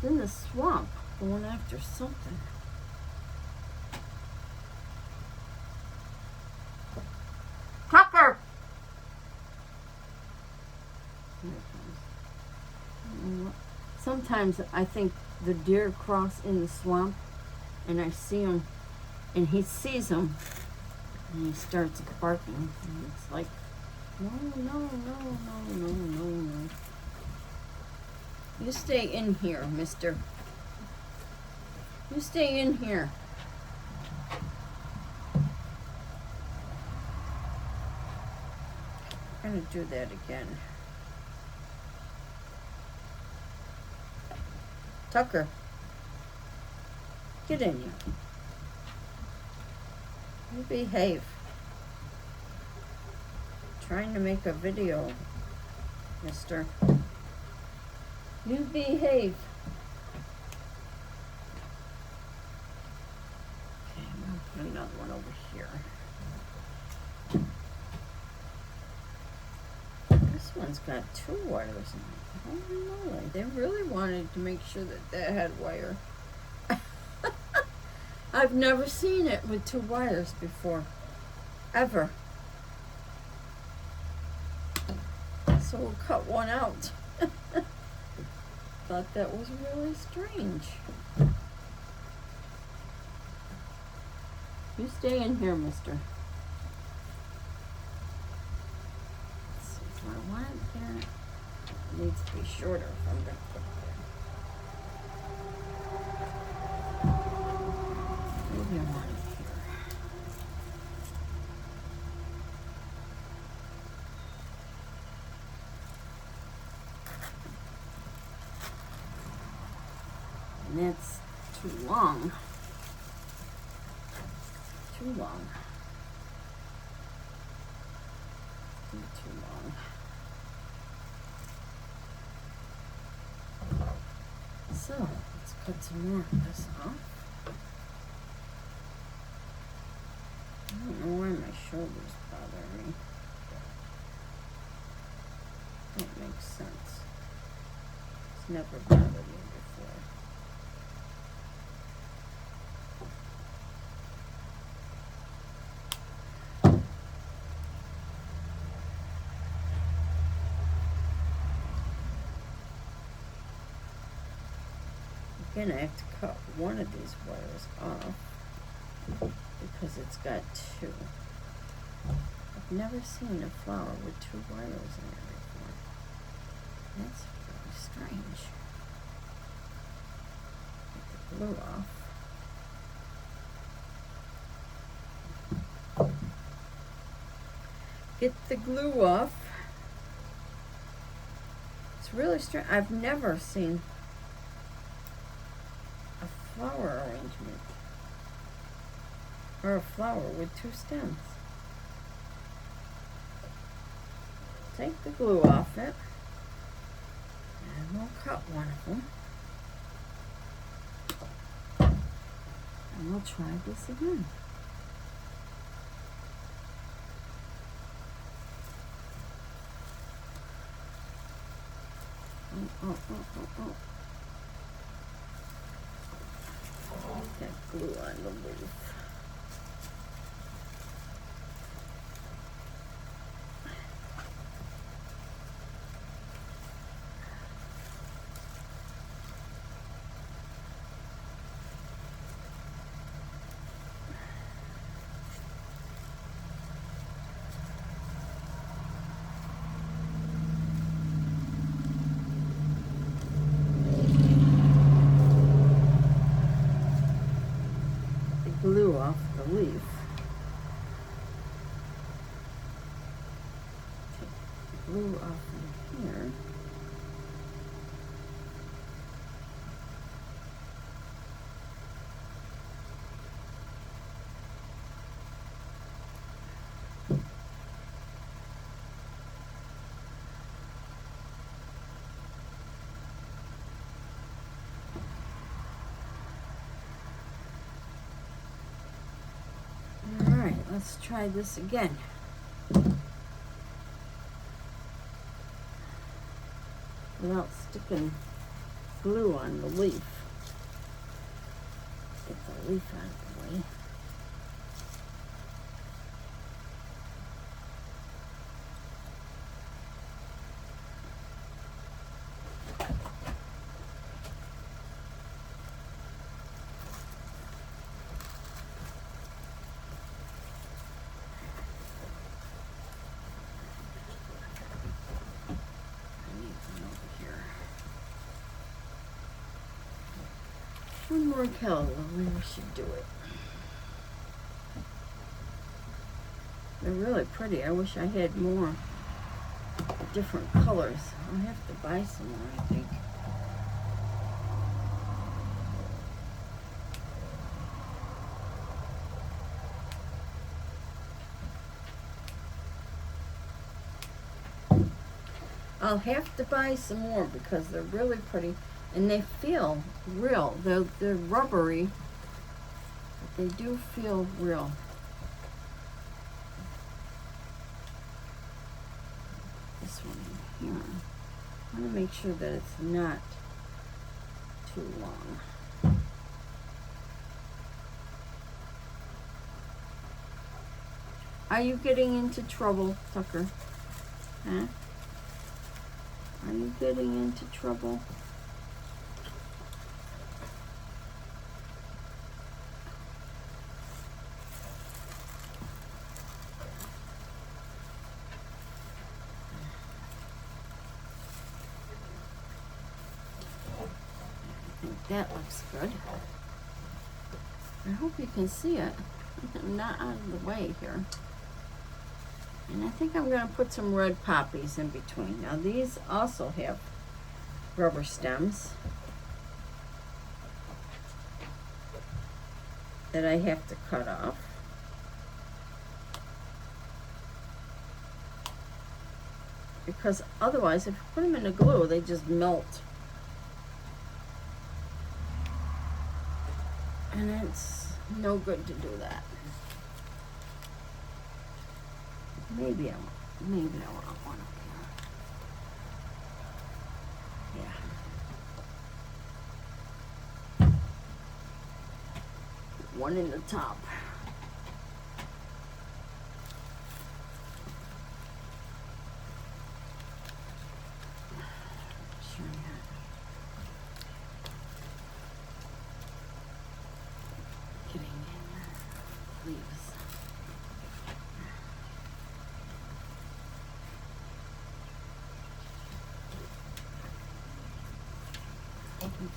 He's in the swamp going after something. Tucker! Here it comes. Sometimes I think the deer cross in the swamp and I see him and he sees them. And he starts barking. And it's like, no, no, no, no, no, no, no. You stay in here, mister. You stay in here. I'm gonna do that again. Tucker, get in here. You behave. Trying to make a video, mister. You behave. Okay, I'm gonna put another one over here. This one's got 2 wires in it. Oh no, they really wanted to make sure that that had wire. I've never seen it with 2 wires before. Ever. So we'll cut one out. Thought that was really strange. You stay in here, mister. Let's see, do I want it there? It needs to be shorter if I'm going to put it there. Maybe I want it here. And that's too long. Too long. Too long. So, let's cut some more of this off. I don't know why my shoulders bother me. That makes sense. It's never bothered me before. I'm gonna have to cut one of these wires off because it's got 2. I've never seen a flower with 2 wires in it before. That's really strange. Get the glue off. Get the glue off. It's really strange. I've never seen a flower arrangement or a flower with 2 stems. Take the glue off it and we'll cut one of them and we'll try this again. Oh. Got glue on the leaf. Glue off the leaf. Take the glue off in here. Let's try this again. Without sticking glue on the leaf. Get the leaf out of the way. One more calla lily, we should do it. They're really pretty. I wish I had more different colors. I'll have to buy some more, I think. I'll have to buy some more because they're really pretty and they feel real. They're rubbery, but they do feel real. This one in here. I want to make sure that it's not too long. Are you getting into trouble, Tucker? Huh? Are you getting into trouble? I think that looks good. I hope you can see it. I'm not out of the way here. And I think I'm going to put some red poppies in between. Now these also have rubber stems that I have to cut off. Because otherwise, if you put them in the glue, they just melt. And it's no good to do that. Maybe I want one up here. Yeah. One in the top. Sure, getting in leaves.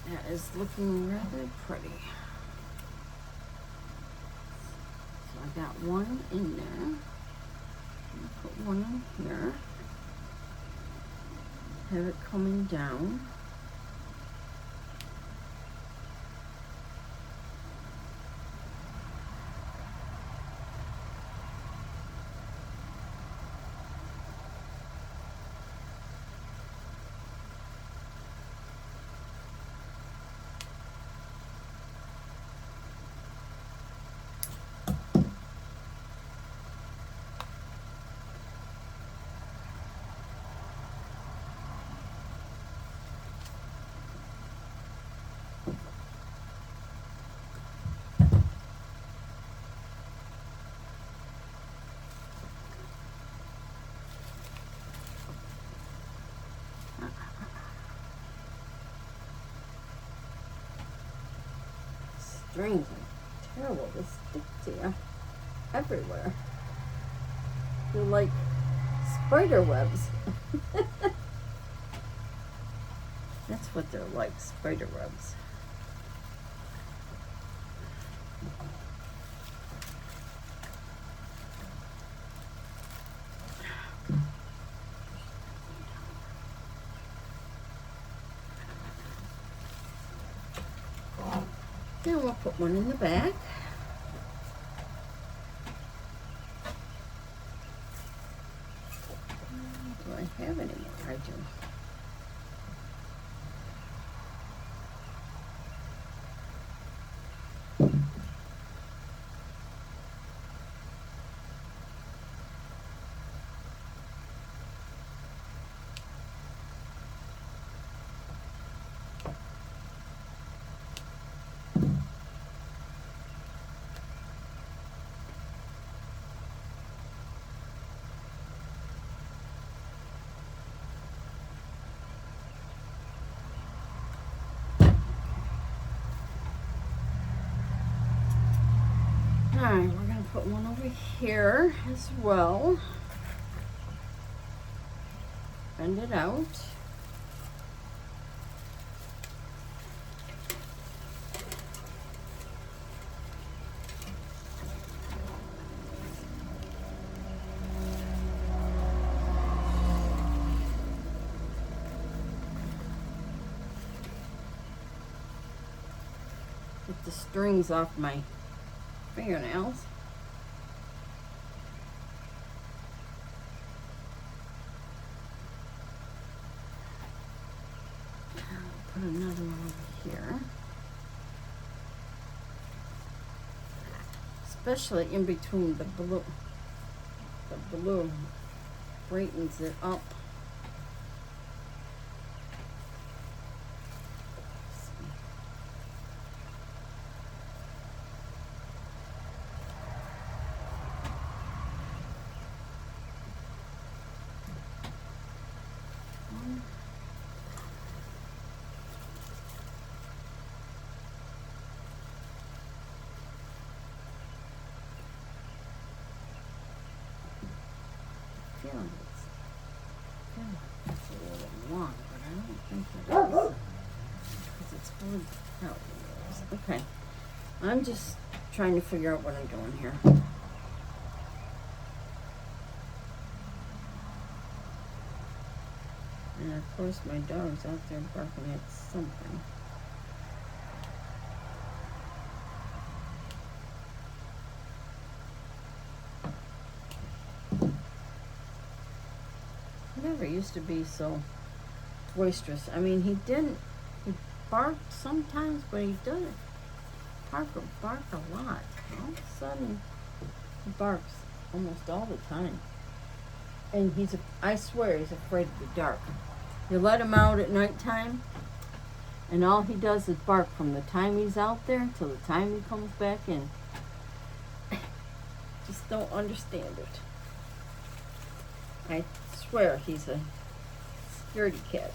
That is looking rather pretty. So I got one in there. I'll put one in here. Have it coming down. Strings are terrible. They stick to you everywhere. They're like spider webs. That's what they're like, spider webs. Now we'll put one in the back. Do I have any more? I do. Alright, we're going to put one over here as well. Bend it out. the strings off my fingernails. I'll put another one over here. Especially in between the blue. The blue brightens it up. It's a little long, but I don't think it is. Because it's blue. No, okay. I'm just trying to figure out what I'm doing here. And of course my dog's out there barking at something. Never used to be so boisterous. I mean, he barked sometimes, but he doesn't bark a lot. All of a sudden, he barks almost all the time. And I swear he's afraid of the dark. You let him out at nighttime, and all he does is bark from the time he's out there till the time he comes back in. Just don't understand it. I swear he's a scaredy cat.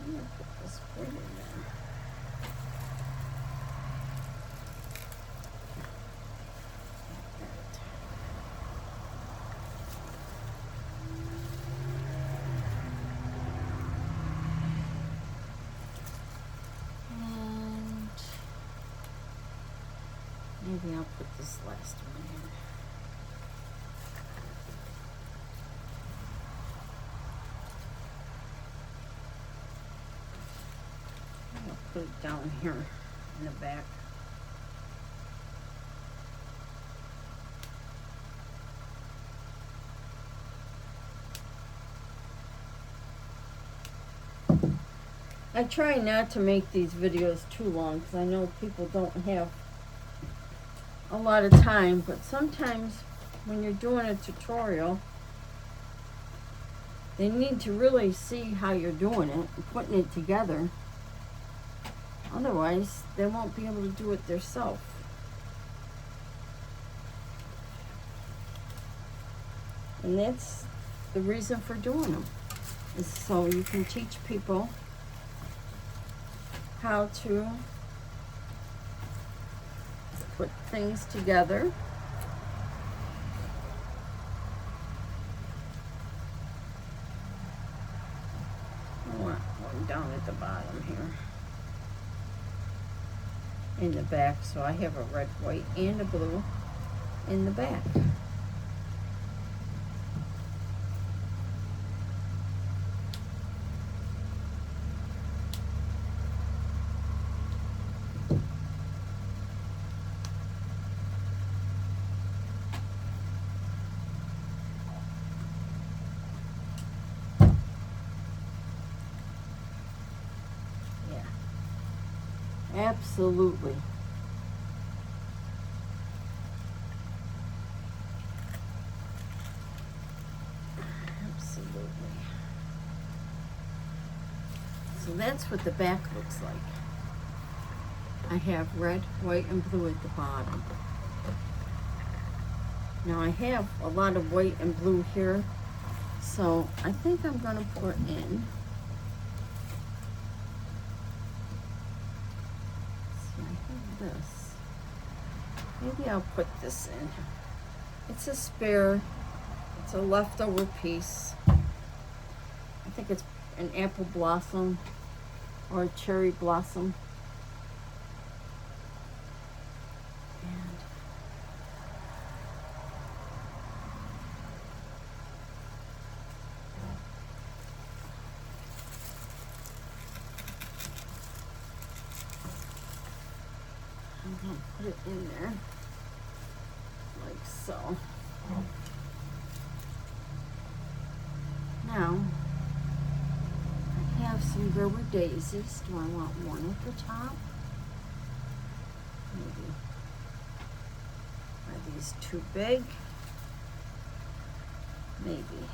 I'm gonna put this spring in there. And maybe I'll put this last one in. Put it down here in the back. I try not to make these videos too long because I know people don't have a lot of time, but sometimes when you're doing a tutorial, they need to really see how you're doing it and putting it together. Otherwise, they won't be able to do it themselves. And that's the reason for doing them, is so you can teach people how to put things together. I want one down at the bottom here. In the back, so I have a red, white, and a blue in the back. Absolutely. Absolutely. So that's what the back looks like. I have red, white, and blue at the bottom. Now I have a lot of white and blue here, so I think I'm going to put in this. Maybe I'll put this in. It's a spare. It's a leftover piece. I think it's an apple blossom or a cherry blossom. And I'll put it in there like so. Now, I have some Gerber daisies. Do I want one at the top? Maybe. Are these too big? Maybe.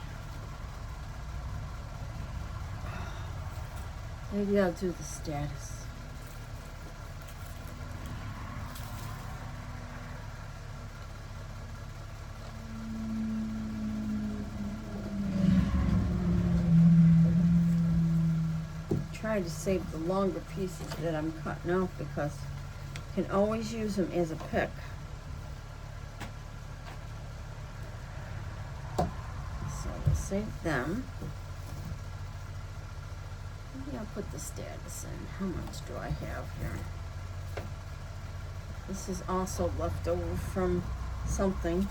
Maybe I'll do the status. Try to save the longer pieces that I'm cutting off because you can always use them as a pick. So we'll save them. Maybe I'll put the status in. How much do I have here? This is also left over from something.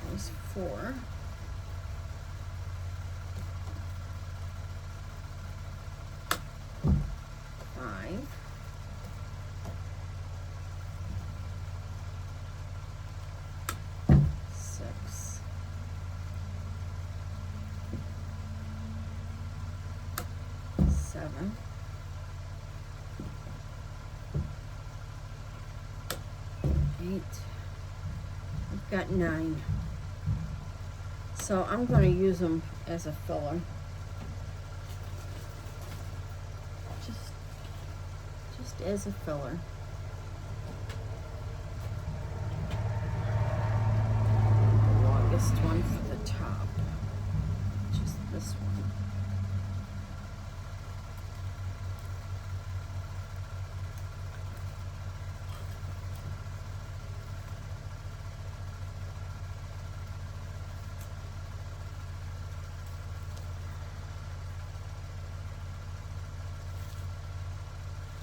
There's 4. Seven. 8. I've got 9. So I'm going to use them as a filler. Just as a filler. The longest one for the top. Just this one.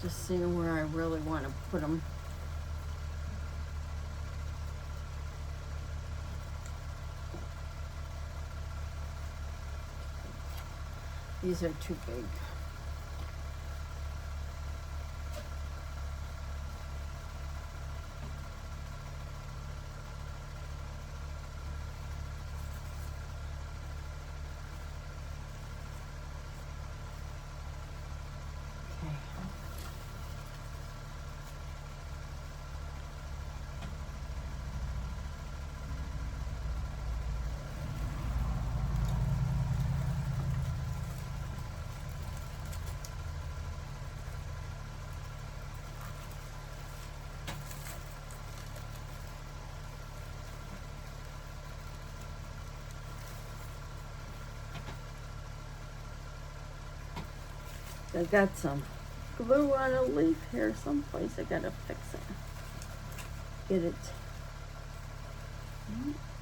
Just seeing where I really want to put them. These are too big. I got some glue on a leaf here someplace. I gotta fix it. Get it.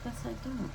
Guess I don't.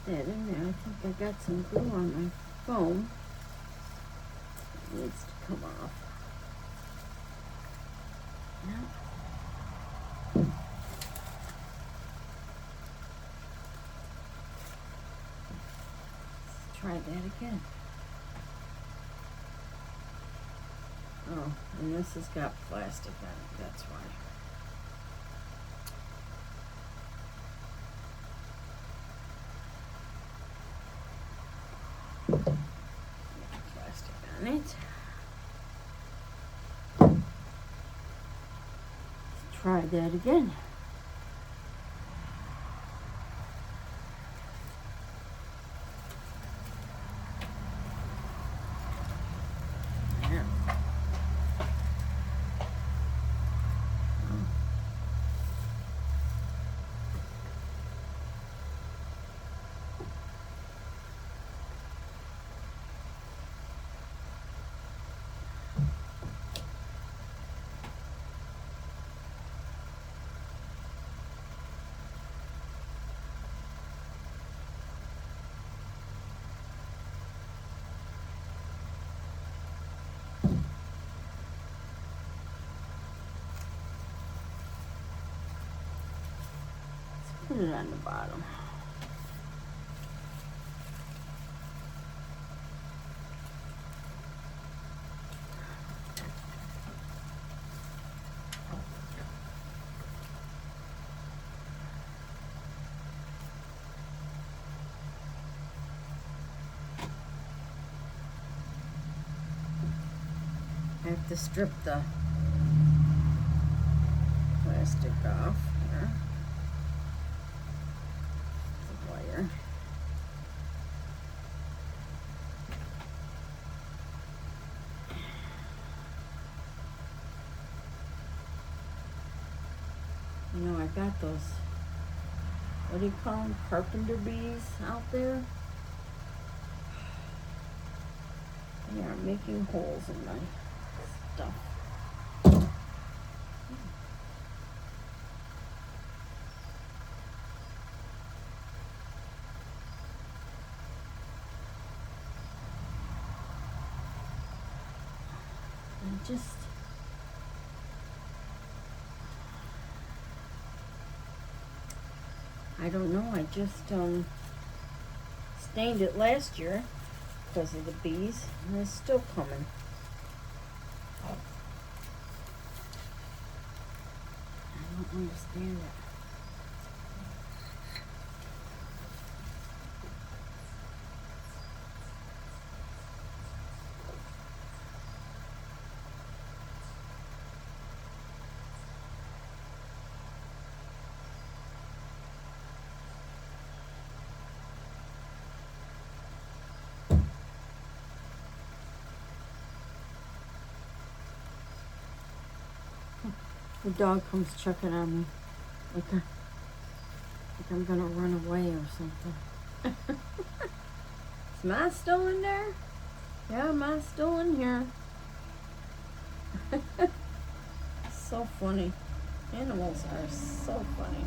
That in there. I think I got some glue on my foam. It needs to come off. Yeah. Let's try that again. Oh, and this has got plastic on it, that's why. on it. Let's try that again. There. Put it on the bottom. I have to strip the plastic off here. The wire. You know, I got those, what do you call them, carpenter bees out there. They are making holes in my stuff. I don't know, I just stained it last year because of the bees, and it's still coming. I don't understand it. The dog comes checking on me like I'm gonna run away or something. Is Ma still in there? Yeah, Ma's still in here. So funny. Animals are so funny.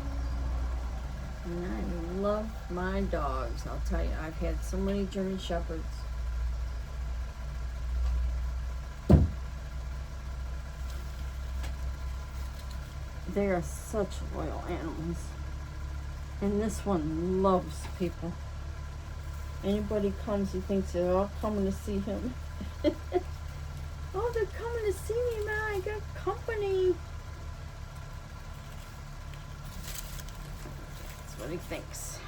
And I love my dogs. I'll tell you, I've had so many German Shepherds. They are such loyal animals. And this one loves people. Anybody comes, he thinks they're all coming to see him. Oh, they're coming to see me, man. I got company. That's what he thinks.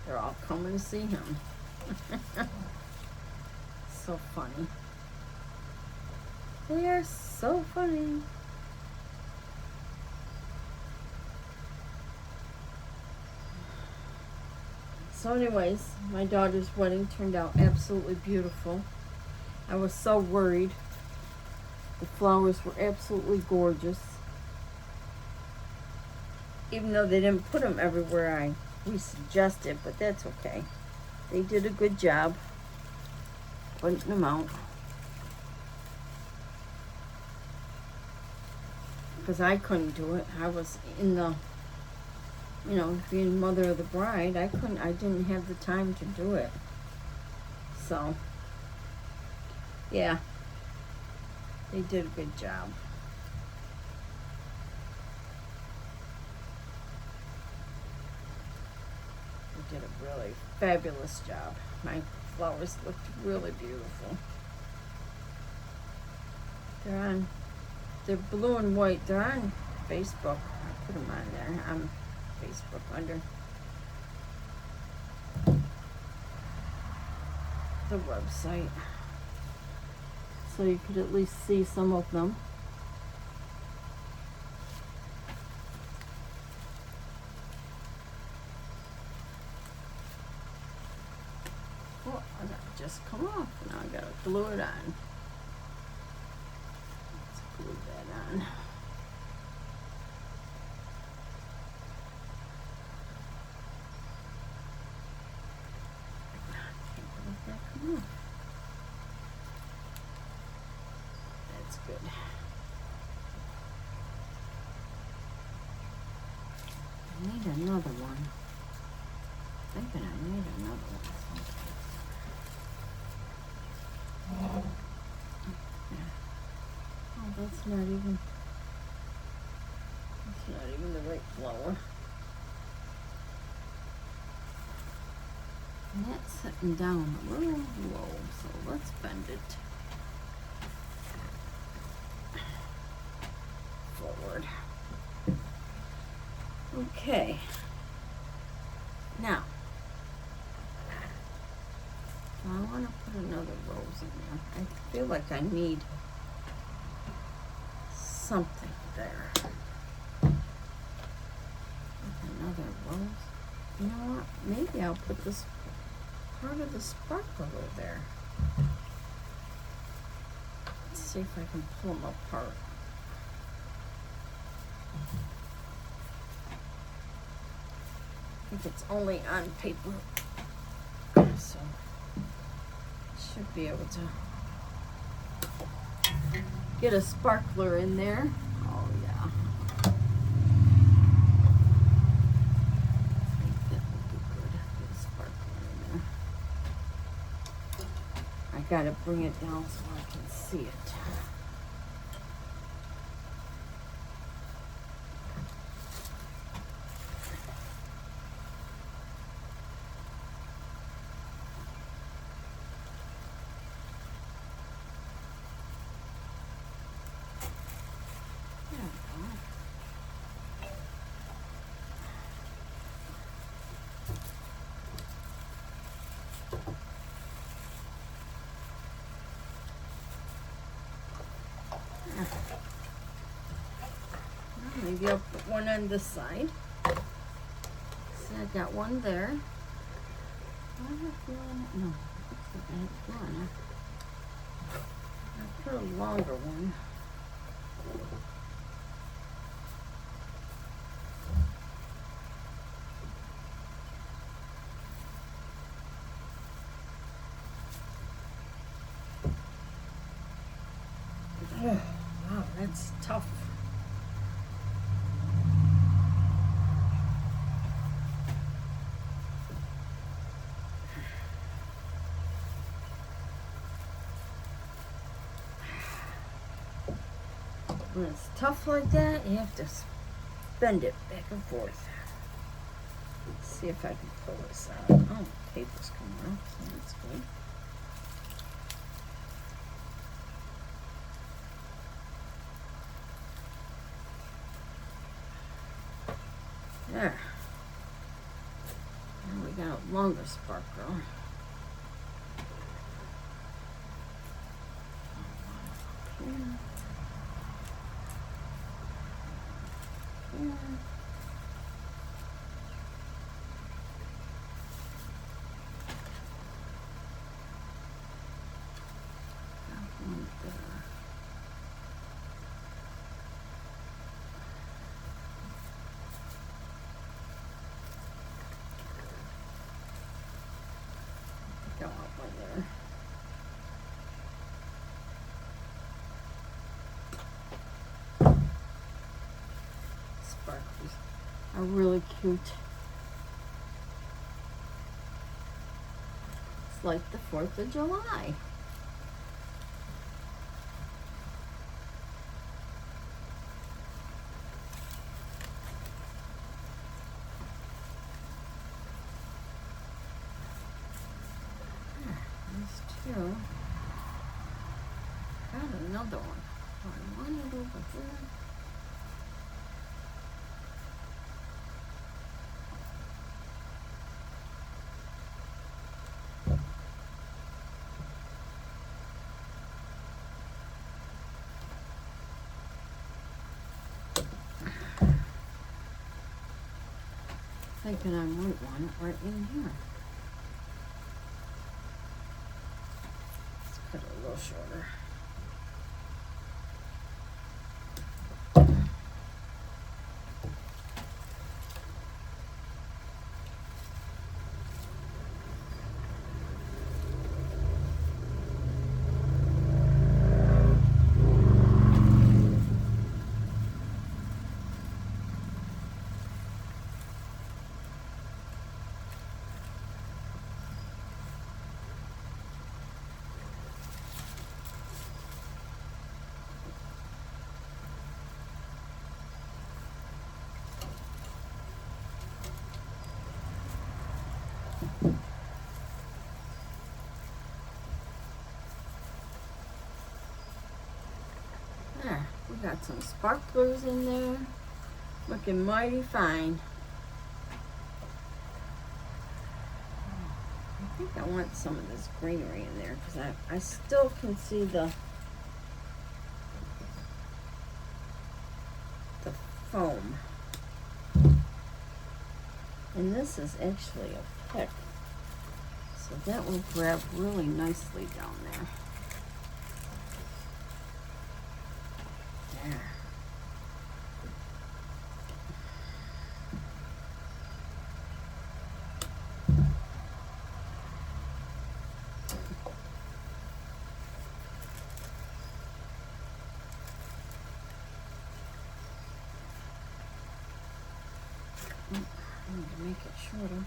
They're all coming to see him. So funny. They are so funny. So anyways, my daughter's wedding turned out absolutely beautiful. I was so worried. The flowers were absolutely gorgeous. Even though they didn't put them everywhere we suggested, but that's okay. They did a good job putting them out. Because I couldn't do it. I was in the, being mother of the bride, I didn't have the time to do it. So, yeah, they did a good job. They did a really fabulous job. My flowers looked really beautiful. They're blue and white. They're on Facebook. I put them on there. I'm Facebook under the website. so you could at least see some of them. Oh, that just come off. Now I gotta glue it on. Let's glue that on. That's good. I need another one. Thinking I need another one. Oh, that's not even the right flower. And that's sitting down a little low, so let's bend it forward. Okay. Now, I want to put another rose in there. I feel like I need something there. Another rose. You know what? Maybe I'll put this part of the sparkler there. Let's see if I can pull them apart. I think it's only on paper, so should be able to get a sparkler in there. Oh yeah. I think that would be good. Get a sparkler in there. I gotta bring it down so I can see it. Maybe I'll put one on this side. See, I got one there. Do I have one? No, looks like I have one. I'll put a longer one. Oh, wow, that's tough. When it's tough like that, you have to bend it back and forth. Let's see if I can pull this out. Oh, the paper's coming off, so that's good. There. Now we got a longer sparkle. Go up one there. Sparkles are really cute. It's like the 4th of July. Two. Got another one. I want it over here. thinking I might want it right in here. Let's cut it a little shorter. There, we got some sparklers in there, looking mighty fine. I think I want some of this greenery in there because I still can see the foam. And this is actually a pick, so that will grab really nicely down there. There. I need to make it shorter.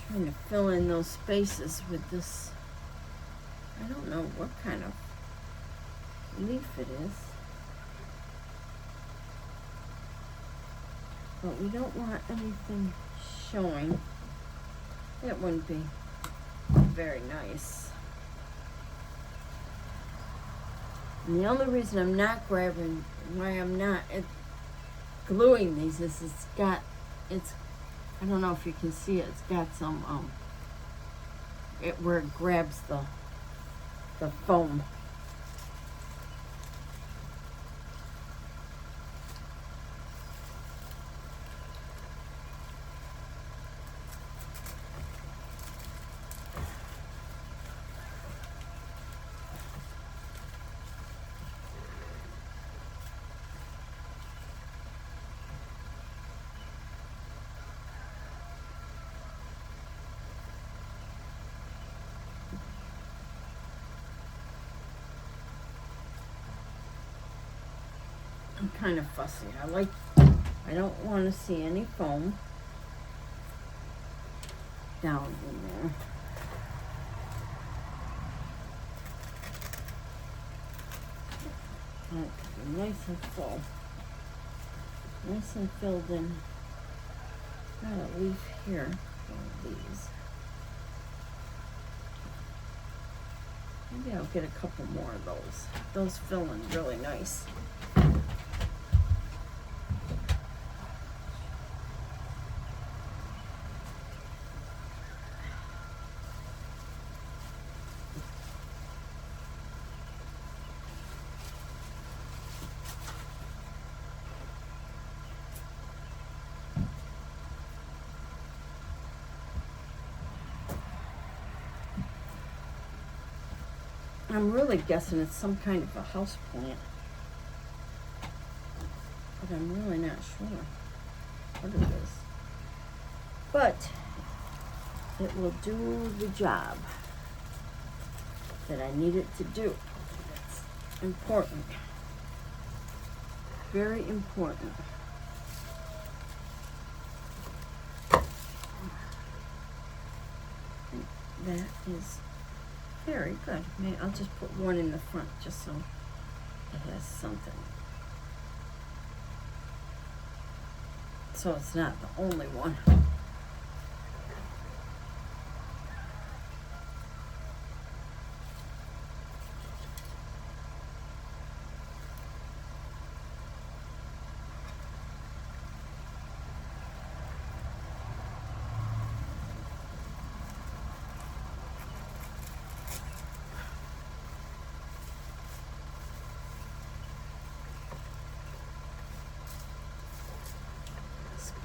Trying to fill in those spaces with this. I don't know what kind of leaf it is, but we don't want anything showing. That wouldn't be very nice. And the only reason I'm not grabbing, why I'm not gluing these is I don't know if you can see it, it's got some, where it grabs the foam. I'm kind of fussy. I don't want to see any foam down in there. I want it to be nice and full. Nice and filled in. Got a leaf here, one of these. Maybe I'll get a couple more of those. Those fill in really nice. I'm really guessing it's some kind of a house plant, but I'm really not sure what it is. But it will do the job that I need it to do. It's important. Very important. That is very good. Maybe I'll just put one in the front just so it has something. So it's not the only one.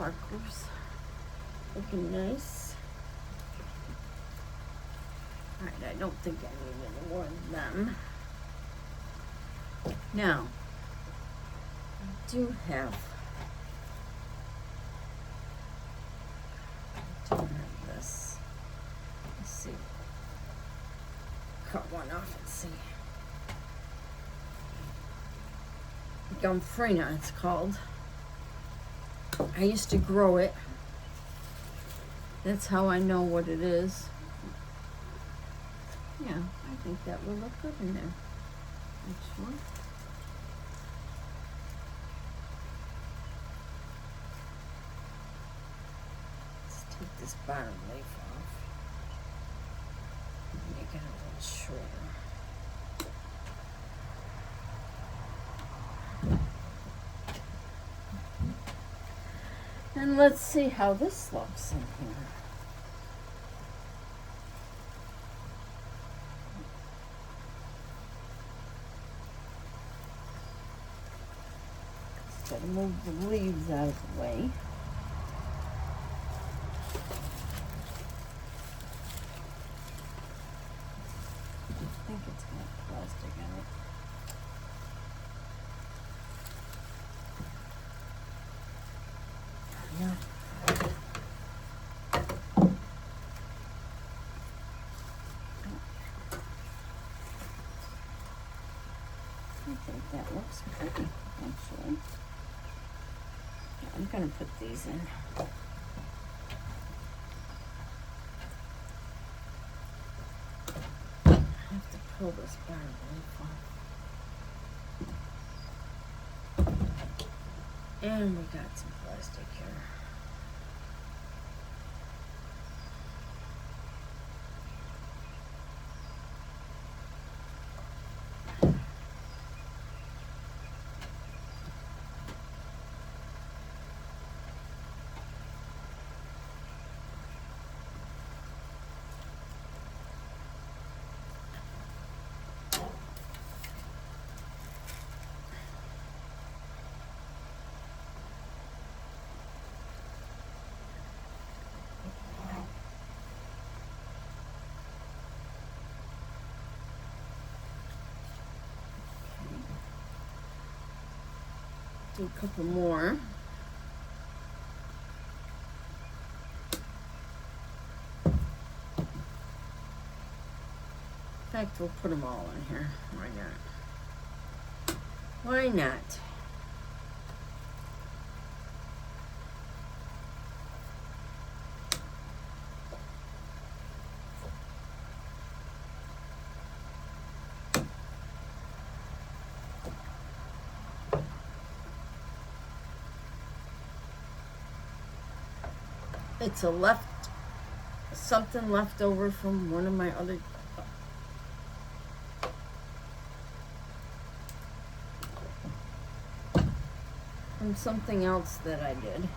sparklers. Looking nice. Alright, I don't think I need any more of them. Now, I do have this. Let's see. Cut one off and see. Gomphrena, it's called. I used to grow it. That's how I know what it is. Yeah, I think that will look good in there. Actually. Let's take this bottom leaf off. Make it a little shorter. And let's see how this looks in here. Just gotta move the leaves out of the way. I think it's got plastic in it. Yeah. I think that looks pretty, actually. Yeah, I'm gonna put these in. I have to pull this bottom leaf off. And we got some plastic here. Do a couple more. In fact, we'll put them all in here. Why not? Why not? It's a something left over from one of my other, from something else that I did.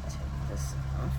Take this off.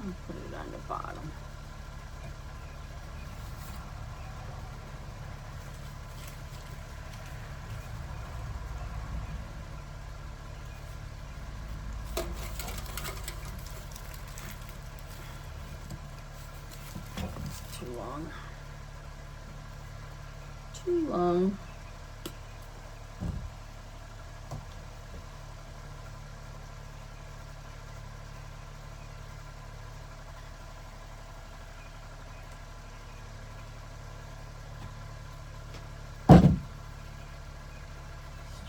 I'll put it on the bottom. Too long. Too long.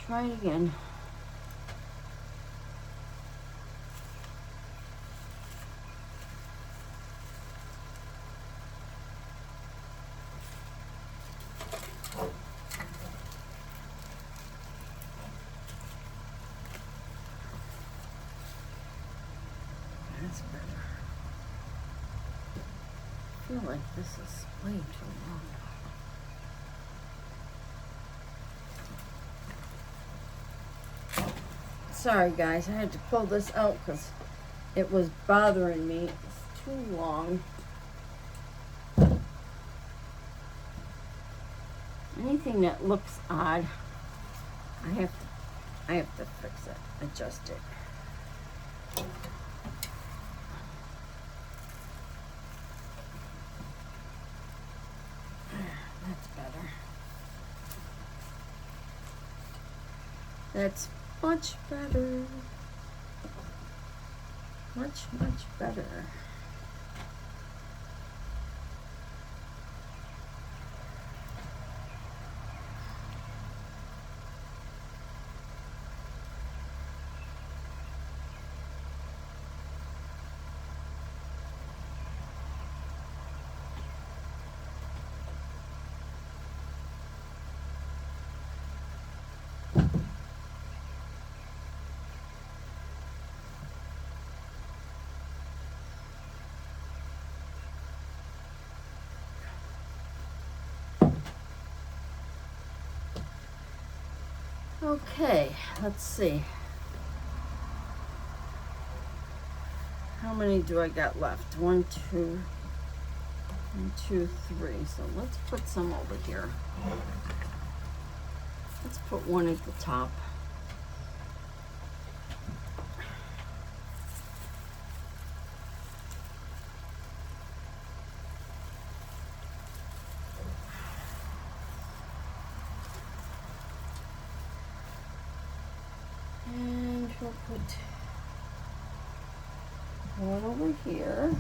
try it again. That's better. I feel like this is way too long. Sorry guys, I had to pull this out because it was bothering me. It's too long. Anything that looks odd, I have to fix it, adjust it. That's better. That's much better. Much, much better. Okay, let's see. How many do I got left? 1, 2, 1, 2, 3. So let's put some over here. Let's put one at the top. And we'll put one over here.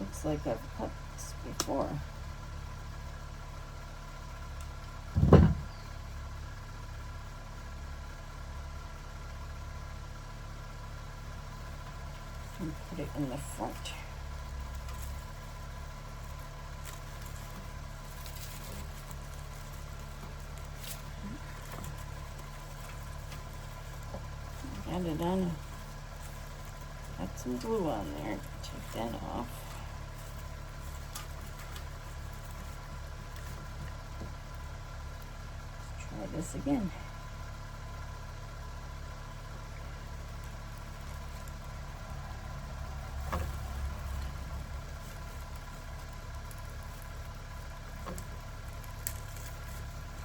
Looks like I've cut this before. And put it in the front. Got it on. Got some glue on there. Take that off. Let's try this again.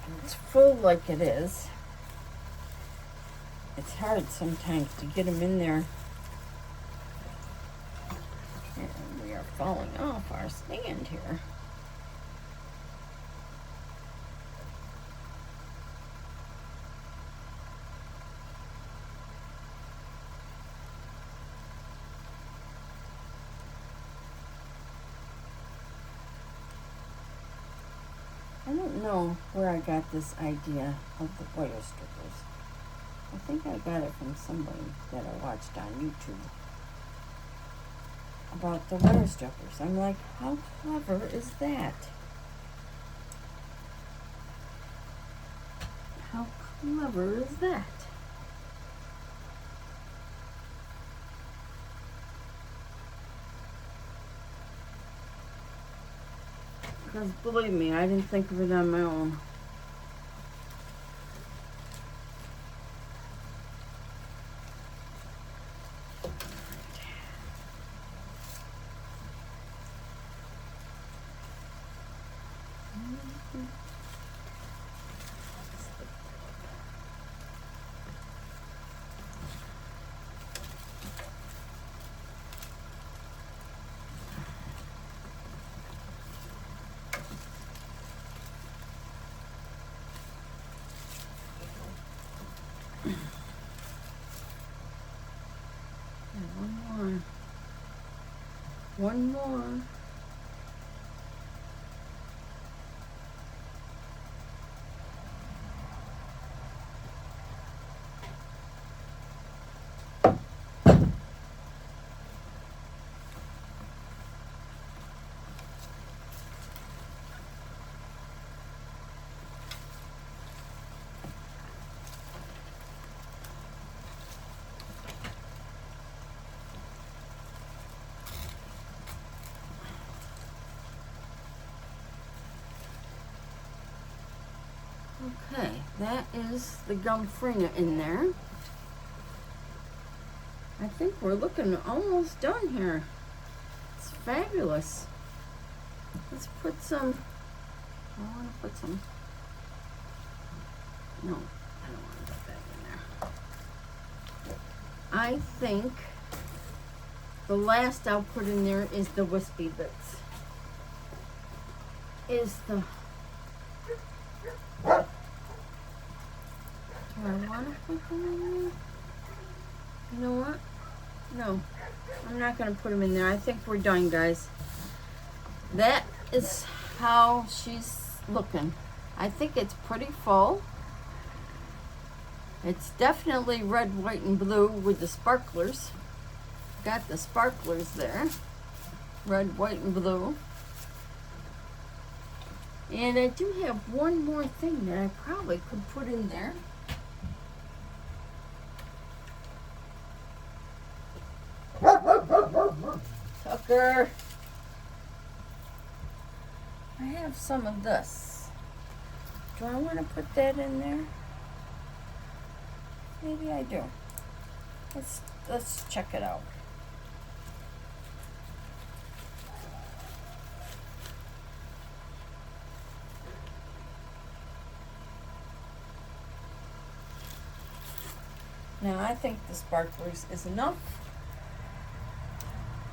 And it's full like it is. It's hard sometimes to get them in there. And we are falling off our stand here. I don't know where I got this idea of the wire strippers. I think I got it from somebody that I watched on YouTube about the wire strippers. I'm like, how clever is that? How clever is that? Because believe me, I didn't think of it on my own. One more. Okay, that is the Gumfrina in there. I think we're looking almost done here. It's fabulous. Let's put some, I want to put some, no, I don't want to put that in there. I think the last I'll put in there is the wispy bits. Do I want to put them in there? You know what? No, I'm not going to put them in there. I think we're done, guys. That is how she's looking. I think it's pretty full. It's definitely red, white, and blue with the sparklers. Got the sparklers there. Red, white, and blue. And I do have one more thing that I probably could put in there. Tucker. I have some of this. Do I want to put that in there? Maybe I do. Let's check it out. Now I think the sparklers is enough.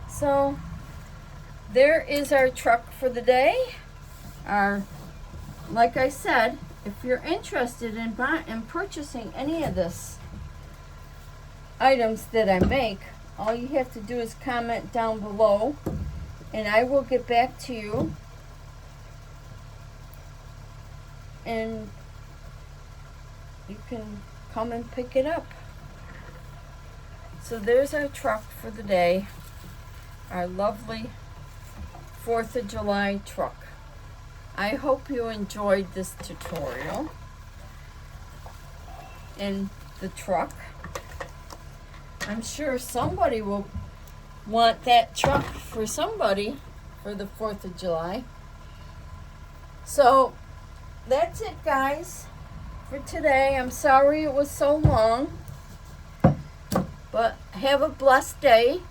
So there is our truck for the day. Like I said, if you're interested in purchasing any of this items that I make, all you have to do is comment down below and I will get back to you, and you can come and pick it up. So there's our truck for the day, our lovely 4th of July truck. I hope you enjoyed this tutorial in the truck. I'm sure somebody will want that truck for somebody for the 4th of July. So that's it, guys, for today. I'm sorry it was so long, but have a blessed day,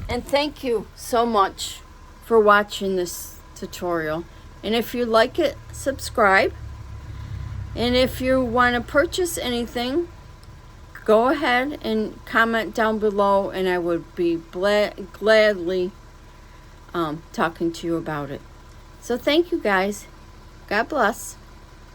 and thank you so much for watching this tutorial. And if you like it, subscribe, and if you want to purchase anything, go ahead and comment down below, and I would be gladly talking to you about it. So thank you, guys. God bless.